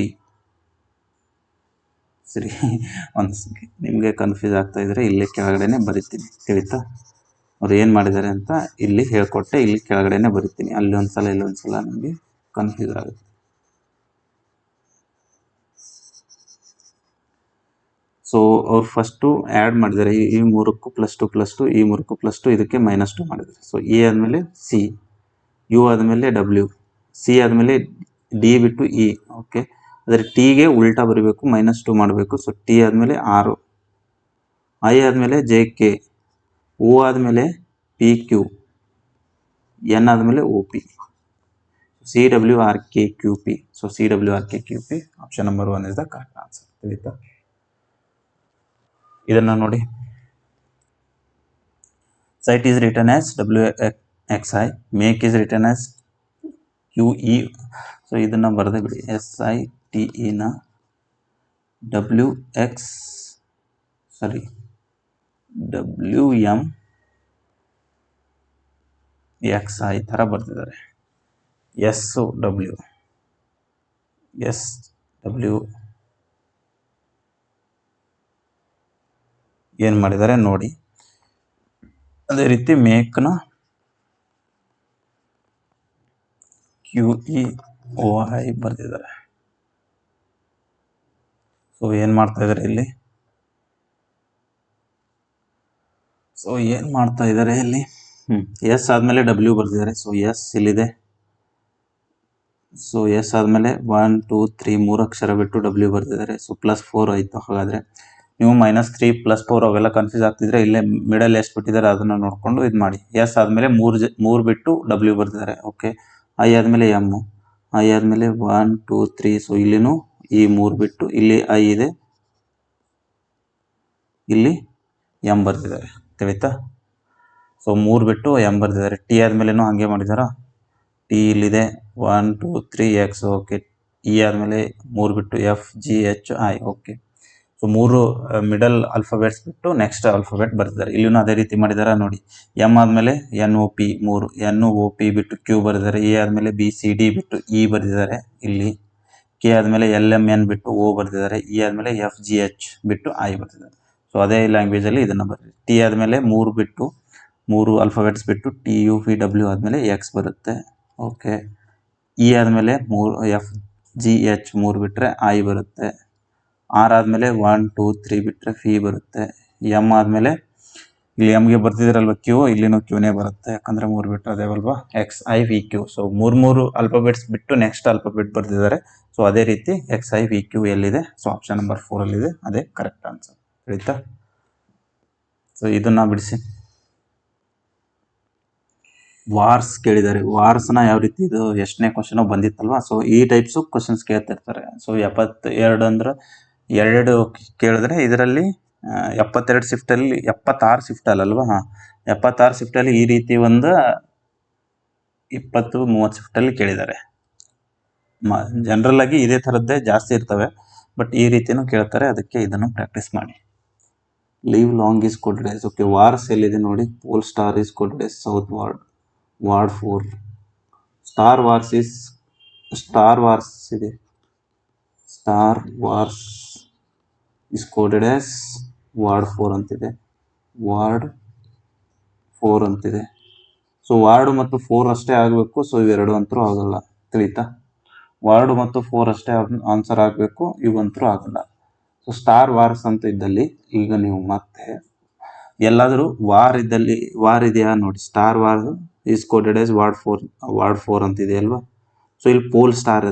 ಸರಿ. ಒಂದು ನಿಮಗೆ ಕನ್ಫ್ಯೂಸ್ ಆಗ್ತಾ ಇದ್ರೆ ಇಲ್ಲಿ ಕೆಳಗಡೆನೆ ಬರಿತೀನಿ, ತಿಳಿತಾ. ಅವ್ರು ಏನು ಮಾಡಿದ್ದಾರೆ ಅಂತ ಇಲ್ಲಿ ಹೇಳ್ಕೊಟ್ಟೆ, ಇಲ್ಲಿ ಕೆಳಗಡೆನೆ ಬರಿತೀನಿ. ಅಲ್ಲಿ ಒಂದ್ಸಲ ಇಲ್ಲಿ ಒಂದ್ಸಲ ನಿಮಗೆ ಕನ್ಫ್ಯೂಸ್ ಆಗುತ್ತೆ. ಸೊ ಅವ್ರು ಫಸ್ಟು ಆ್ಯಡ್ ಮಾಡಿದ್ದಾರೆ ಈ 3ಕ್ಕೂ +2 ಈ 3ಕ್ಕೂ +2, ಇದಕ್ಕೆ -2 ಮಾಡಿದ್ದಾರೆ. ಸೊ E ಆದಮೇಲೆ C, U ಆದಮೇಲೆ W, C ಆದಮೇಲೆ D ಬಿಟ್ಟು E. ಓಕೆ, ಆದರೆ ಟಿಗೆ ಉಲ್ಟಾ ಬರೀಬೇಕು, -2 ಮಾಡಬೇಕು. ಸೊ T ಆದಮೇಲೆ 6, I ಆದಮೇಲೆ JK, O ಆದಮೇಲೆ PQ, N ಆದಮೇಲೆ OP, CWRKQP. So CWRKQP option number 1 is the correct answer, ತಿಳಿತಾ. ಇದನ್ನು ನೋಡಿ, site is written as WXI, make is written as QE. So ಇದನ್ನು ಬರೆದೇ ಬಿಡಿ, SITE ನ WMXI ಥರ ಬರ್ತಿದ್ದಾರೆ. SW ಏನು ಮಾಡಿದ್ದಾರೆ ನೋಡಿ. ಅದೇ ರೀತಿ ಮೇಕ್ನ QEOI ಬರ್ತಿದ್ದಾರೆ. ಸೊ ಏನು ಮಾಡ್ತಾ ಇದ್ದಾರೆ ಇಲ್ಲಿ, S ಆದಮೇಲೆ W ಬರ್ತಿದ್ದಾರೆ. ಸೊ S ಇಲ್ಲಿದೆ. ಸೊ S ಆದಮೇಲೆ 1 2 3 3 ಅಕ್ಷರ ಬಿಟ್ಟು W ಬರ್ತಿದ್ದಾರೆ. ಸೊ +4 ಆಯಿತು. ಹಾಗಾದರೆ ನೀವು -3 +4 ಅವೆಲ್ಲ ಕನ್ಫ್ಯೂಸ್ ಆಗ್ತಿದ್ರೆ ಇಲ್ಲೇ ಮಿಡಲ್ ಎಷ್ಟು ಬಿಟ್ಟಿದ್ದಾರೆ ಅದನ್ನು ನೋಡಿಕೊಂಡು ಇದು ಮಾಡಿ. S ಆದಮೇಲೆ 3 ಬಿಟ್ಟು W ಬರ್ತಿದ್ದಾರೆ. ಓಕೆ, I ಆದಮೇಲೆ M, I ಆದಮೇಲೆ 1 2 3. ಸೊ ಇಲ್ಲಿನೂ ಈ 3 ಬಿಟ್ಟು ಇಲ್ಲಿ I ಇದೆ, ಇಲ್ಲಿ M ಬರ್ತಿದ್ದಾರೆ, ತಿಳಿತಾ. ಸೊ 3 ಬಿಟ್ಟು M ಬರ್ತಿದ್ದಾರೆ. T ಆದಮೇಲೆನೂ ಹಾಗೆ ಮಾಡಿದಾರಾ, T ಇಲ್ಲಿದೆ 1 2 3 X. ಓಕೆ, E ಆದಮೇಲೆ 3 ಬಿಟ್ಟು F G H I. Okay, so 3 middle alphabets ಬಿಟ್ಟು ನೆಕ್ಸ್ಟ್ ಆಲ್ಫಾಬೆಟ್ ಬರ್ತಿದ್ದಾರೆ. ಇಲ್ಲಿನೂ ಅದೇ ರೀತಿ ಮಾಡಿದಾರ ನೋಡಿ. M ಆದಮೇಲೆ NOP 3, NOP ಬಿಟ್ಟು Q ಬರೆದಿದ್ದಾರೆ. E ಆದಮೇಲೆ BCD ಬಿಟ್ಟು E ಬರೆದಿದ್ದಾರೆ ಇಲ್ಲಿ. K ಆದಮೇಲೆ LMN ಬಿಟ್ಟು O ಬರೆದಿದ್ದಾರೆ. E ಆದಮೇಲೆ FGH ಬಿಟ್ಟು I ಬರೆದಿದ್ದಾರೆ. ಸೊ ಅದೇ ಲ್ಯಾಂಗ್ವೇಜಲ್ಲಿ ಇದನ್ನು ಬರೀರಿ. T ಆದಮೇಲೆ 3 ಆಲ್ಫಾಬೆಟ್ಸ್ ಬಿಟ್ಟು TUVW ಆದಮೇಲೆ X ಬರುತ್ತೆ. ಓಕೆ, E ಆದಮೇಲೆ 3 FGH 3 ಬಿಟ್ಟರೆ I ಬರುತ್ತೆ. R ಆದಮೇಲೆ 1 2 3 ಬಿಟ್ಟರೆ ಫಿ ಬರುತ್ತೆ. M ಆದಮೇಲೆ ಇಲ್ಲಿ ಎಮ್ಗೆ ಬರ್ತಿದ್ದೀರಲ್ವ Q, ಇಲ್ಲಿನೂ Qನೇ ಬರುತ್ತೆ, ಯಾಕಂದರೆ 3 ಬಿಟ್ಟು ಅದೇವಲ್ವಾ XIVQ. ಸೊ 3 ಆಲ್ಫಾಬೆಟ್ಸ್ ಬಿಟ್ಟು ನೆಕ್ಸ್ಟ್ ಆಲ್ಫಾಬೆಟ್ ಬರ್ತಿದ್ದಾರೆ. ಸೊ ಅದೇ ರೀತಿ XIVQ ಎಲ್ಲಿದೆ, ಸೊ ಆಪ್ಷನ್ ನಂಬರ್ 4ಅಲ್ಲಿದೆ, ಅದೇ ಕರೆಕ್ಟ್ ಆನ್ಸರ್, ತಿಳಿತಾ. ಸೊ ಇದನ್ನು ಬಿಡಿಸಿ. ವಾರ್ಸ್ ಕೇಳಿದ್ದಾರೆ. ವಾರ್ಸ್ನ ಯಾವ ರೀತಿ, ಇದು ಎಷ್ಟನೇ ಕ್ವಶನು ಬಂದಿತ್ತಲ್ವ. ಸೊ ಈ ಟೈಪ್ಸು ಕ್ವಶನ್ಸ್ ಕೇಳ್ತಿರ್ತಾರೆ. ಸೊ 72 ಅಂದ್ರೆ 2 ಕೇಳಿದ್ರೆ ಇದರಲ್ಲಿ 72 ಶಿಫ್ಟಲ್ಲಿ 76 ಶಿಫ್ಟಲ್ಲಲ್ವ. 76 ಶಿಫ್ಟಲ್ಲಿ ಈ ರೀತಿ ಒಂದು 20-30 ಶಿಫ್ಟಲ್ಲಿ ಕೇಳಿದ್ದಾರೆ. ಜನರಲ್ ಆಗಿ ಇದೇ ಥರದ್ದೇ ಜಾಸ್ತಿ ಇರ್ತವೆ, ಬಟ್ ಈ ರೀತಿನೂ ಕೇಳ್ತಾರೆ, ಅದಕ್ಕೆ ಇದನ್ನು ಪ್ರಾಕ್ಟೀಸ್ ಮಾಡಿ. Leave long is coded as. Okay, wars ಎಲ್ಲಿದೆ ನೋಡಿ. Pole star is coded as south ward 4. Star wars ಇದೆ. Star wars is coded as ward 4 ಅಂತಿದೆ. ಸೊ ವಾರ್ಡ್ ಮತ್ತು 4 ಅಷ್ಟೇ ಆಗಬೇಕು. ಸೊ ಇವೆರಡು ಅಂತರೂ ಆಗಲ್ಲ, ತಿಳಿತಾ. ವಾರ್ಡ್ ಮತ್ತು 4 ಅಷ್ಟೇ ಆನ್ಸರ್ ಆಗಬೇಕು, ಇವಂತರೂ ಆಗಲ್ಲ. ಸೊ ಸ್ಟಾರ್ ವಾರ್ಸ್ ಅಂತ ಇದ್ದಲ್ಲಿ ಈಗ ನೀವು ಮತ್ತೆ ಎಲ್ಲಾದರೂ ವಾರ್ ಇದೆಯಾ ನೋಡಿ. Star war is coded as ward 4 ಅಂತಿದೆ ಅಲ್ವಾ. ಸೊ ಇಲ್ಲಿ ಪೋಲ್ ಸ್ಟಾರ್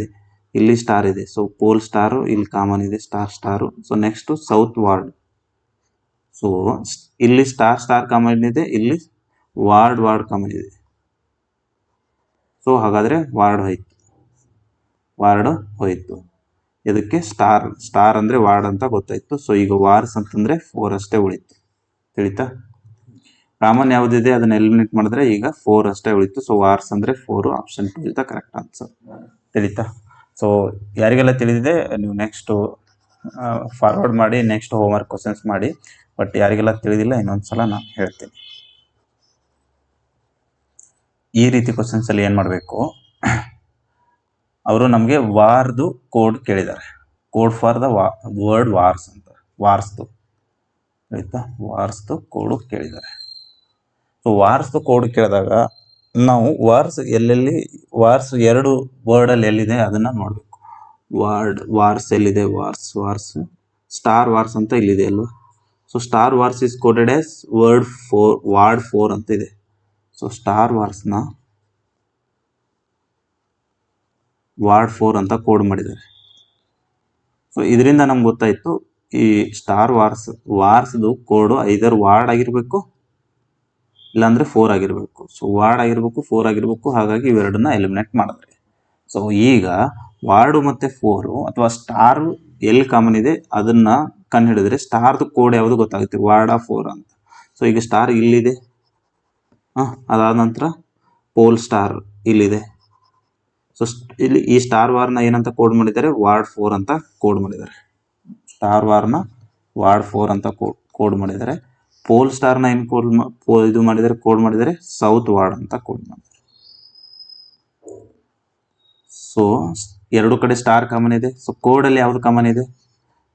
ಇದೆ, ಇಲ್ಲಿ ಸ್ಟಾರ್ ಇದೆ. ಸೊ ಪೋಲ್ ಸ್ಟಾರು ಇಲ್ಲಿ ಕಾಮನ್ ಇದೆ, star. So next south ward. So ಇಲ್ಲಿ ಸ್ಟಾರ್ ಕಾಮನ್ ಇದೆ, ಇಲ್ಲಿ ವಾರ್ಡ್ ಕಾಮನ್ ಇದೆ. ಸೊ ಹಾಗಾದರೆ ವಾರ್ಡ್ ಹೋಯ್ತು. ಇದಕ್ಕೆ ಸ್ಟಾರ್ ಅಂದರೆ ವಾರ್ಡ್ ಅಂತ ಗೊತ್ತಾಯಿತು. ಸೊ ಈಗ ವಾರ್ಸ್ ಅಂತಂದರೆ 4 ಅಷ್ಟೇ ಉಳಿತು. ತಿಳಿತಾ? ಕಾಮನ್ ಯಾವುದಿದೆ ಅದನ್ನ ಎಲಿಮಿನೇಟ್ ಮಾಡಿದ್ರೆ ಈಗ 4 ಅಷ್ಟೇ ಉಳಿತು. ಸೊ ವಾರ್ಸ್ ಅಂದರೆ 4, option 2 is the correct answer. ತಿಳಿತಾ? ಸೊ ಯಾರಿಗೆಲ್ಲ ತಿಳಿದಿದೆ ನೀವು ನೆಕ್ಸ್ಟು ಫಾರ್ವರ್ಡ್ ಮಾಡಿ, ನೆಕ್ಸ್ಟ್ ಹೋಮ್ವರ್ಕ್ ಕ್ವಶನ್ಸ್ ಮಾಡಿ. ಬಟ್ ಯಾರಿಗೆಲ್ಲ ತಿಳಿದಿಲ್ಲ ಇನ್ನೊಂದು ಸಲ ನಾನು ಹೇಳ್ತೀನಿ. ಈ ರೀತಿ ಕ್ವಶನ್ಸಲ್ಲಿ ಏನು ಮಾಡಬೇಕು, ಅವರು ನಮಗೆ ವಾರ್ದು ಕೋಡ್ ಕೇಳಿದ್ದಾರೆ. Code for the word wars ಅಂತ, ವಾರ್ಸ್ದು ಆಯಿತಾ, ವಾರ್ಸ್ದು ಕೋಡು ಕೇಳಿದ್ದಾರೆ. ಸೊ ವಾರ್ಸ್ದು ಕೋಡ್ ಕೇಳಿದಾಗ ನಾವು ವಾರ್ಸ್ ಎಲ್ಲೆಲ್ಲಿ ವಾರ್ಸ್ 2 ವರ್ಡಲ್ಲಿ ಎಲ್ಲಿದೆ ಅದನ್ನು ನೋಡಬೇಕು. ವಾರ್ಸ್ ಎಲ್ಲಿದೆ, ವಾರ್ಸ್ ಸ್ಟಾರ್ ವಾರ್ಸ್ ಅಂತ ಇಲ್ಲಿದೆ ಅಲ್ವಾ. So star wars is coded as ward 4 ಅಂತ ಇದೆ. ಸೊ ಸ್ಟಾರ್ ವಾರ್ಸ್ನ ವಾರ್ಡ್ 4 ಅಂತ ಕೋಡ್ ಮಾಡಿದ್ದಾರೆ. ಸೊ ಇದರಿಂದ ನಮ್ಗೆ ಗೊತ್ತಾಯಿತು ಈ ಸ್ಟಾರ್ ವಾರ್ಸ್ದು ಕೋಡು ಐದರ್ ವಾರ್ಡ್ ಆಗಿರಬೇಕು ಇಲ್ಲಾಂದರೆ 4 ಆಗಿರಬೇಕು. ಸೊ ವಾರ್ಡ್ ಆಗಿರಬೇಕು, 4 ಆಗಿರಬೇಕು. ಹಾಗಾಗಿ ಇವೆರಡನ್ನ ಎಲಿಮಿನೇಟ್ ಮಾಡಿದ್ರೆ. ಸೊ ಈಗ ವಾರ್ಡು ಮತ್ತು 4 ಅಥವಾ ಸ್ಟಾರ್ ಎಲ್ಲಿ ಕಾಮನ್ ಇದೆ ಅದನ್ನು ಕಂಡುಹಿಡಿದ್ರೆ ಸ್ಟಾರ್ದು ಕೋಡ್ ಯಾವುದು ಗೊತ್ತಾಗುತ್ತೆ, ವಾರ್ಡ 4 ಅಂತ. ಸೊ ಈಗ ಸ್ಟಾರ್ ಇಲ್ಲಿದೆ, ಅದಾದ ನಂತರ ಪೋಲ್ ಸ್ಟಾರ್ ಇಲ್ಲಿದೆ. ಸೊ ಇಲ್ಲಿ ಈ ಸ್ಟಾರ್ ವಾರ್ನ ಏನಂತ ಕೋಡ್ ಮಾಡಿದ್ದಾರೆ, ವಾರ್ಡ್ 4 ಅಂತ ಕೋಡ್ ಮಾಡಿದ್ದಾರೆ. ಸ್ಟಾರ್ ವಾರ್ನ ವಾರ್ಡ್ 4 ಅಂತ ಕೋಡ್ ಮಾಡಿದ್ದಾರೆ. ಪೋಲ್ ಸ್ಟಾರ್ನ ಏನು ಕೋಡ್ ಮಾಡಿದ್ದಾರೆ ಸೌತ್ ವಾರ್ಡ್ ಅಂತ ಕೋಡ್ ಮಾಡಿದ್ದಾರೆ. ಸೊ 2 ಕಡೆ ಸ್ಟಾರ್ ಕಾಮನ್ ಇದೆ. ಸೊ ಕೋಡಲ್ಲಿ ಯಾವುದು ಕಾಮನ್ ಇದೆ,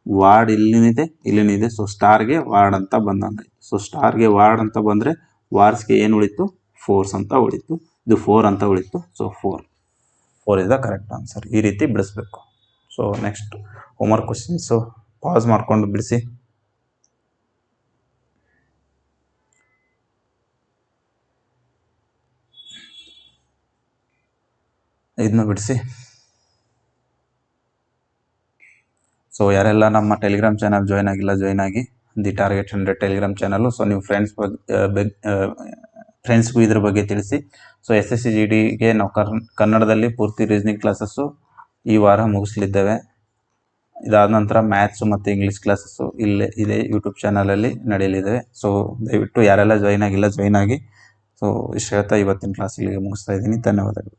ವಾರ್ಡ್ ಇಲ್ಲಿನಿದೆ. ಸೊ ಸ್ಟಾರ್ಗೆ ವಾರ್ಡ್ ಅಂತ ಬಂದಂಗೆ. ಸೊ ಸ್ಟಾರ್ಗೆ ವಾರ್ಡ್ ಅಂತ ಬಂದರೆ ವಾರ್ಸ್ಗೆ ಏನು ಉಳಿತು, 4 ಅಂತ ಉಳಿತು. ಇದು 4 ಅಂತ ಉಳಿತು. So 4 is the correct answer. ಈ ರೀತಿ ಬಿಡಿಸ್ಬೇಕು. So next homework questions pass ಮಾಡ್ಕೊಂಡು ಬಿಡಿಸಿ. ಇದನ್ನ ಬಿಡಿಸಿ. ಸೊ ಯಾರೆಲ್ಲ ನಮ್ಮ ಟೆಲಿಗ್ರಾಮ್ ಚಾನಲ್ ಜಾಯ್ನ್ ಆಗಿಲ್ಲ, ಜಾಯ್ನ್ ಆಗಿ. The target 100 Telegram channel. So ನೀವು ಫ್ರೆಂಡ್ಸ್ಗೂ ಇದ್ರ ಬಗ್ಗೆ ತಿಳಿಸಿ. ಸೊ SSC GDಗೆ ನಾವು ಕನ್ನಡದಲ್ಲಿ ಪೂರ್ತಿ ರೀಸನಿಂಗ್ ಕ್ಲಾಸಸ್ಸು ಈ ವಾರ ಮುಗಿಸ್ಲಿದ್ದೇವೆ. ಇದಾದ ನಂತರ ಮ್ಯಾಥ್ಸು ಮತ್ತು ಇಂಗ್ಲೀಷ್ ಕ್ಲಾಸಸ್ಸು ಇದೇ ಯೂಟ್ಯೂಬ್ ಚಾನಲಲ್ಲಿ ನಡೆಯಲಿದ್ದಾವೆ. ಸೊ ದಯವಿಟ್ಟು ಯಾರೆಲ್ಲ ಜಾಯ್ನ್ ಆಗಿಲ್ಲ ಜಾಯ್ನ್ ಆಗಿ. ಸೊ ಇಷ್ಟು ಹೇಳ್ತಾ ಇವತ್ತಿನ ಕ್ಲಾಸ್ ಇಲ್ಲಿಗೆ ಮುಗಿಸ್ತಾ ಇದ್ದೀನಿ. ಧನ್ಯವಾದಗಳು.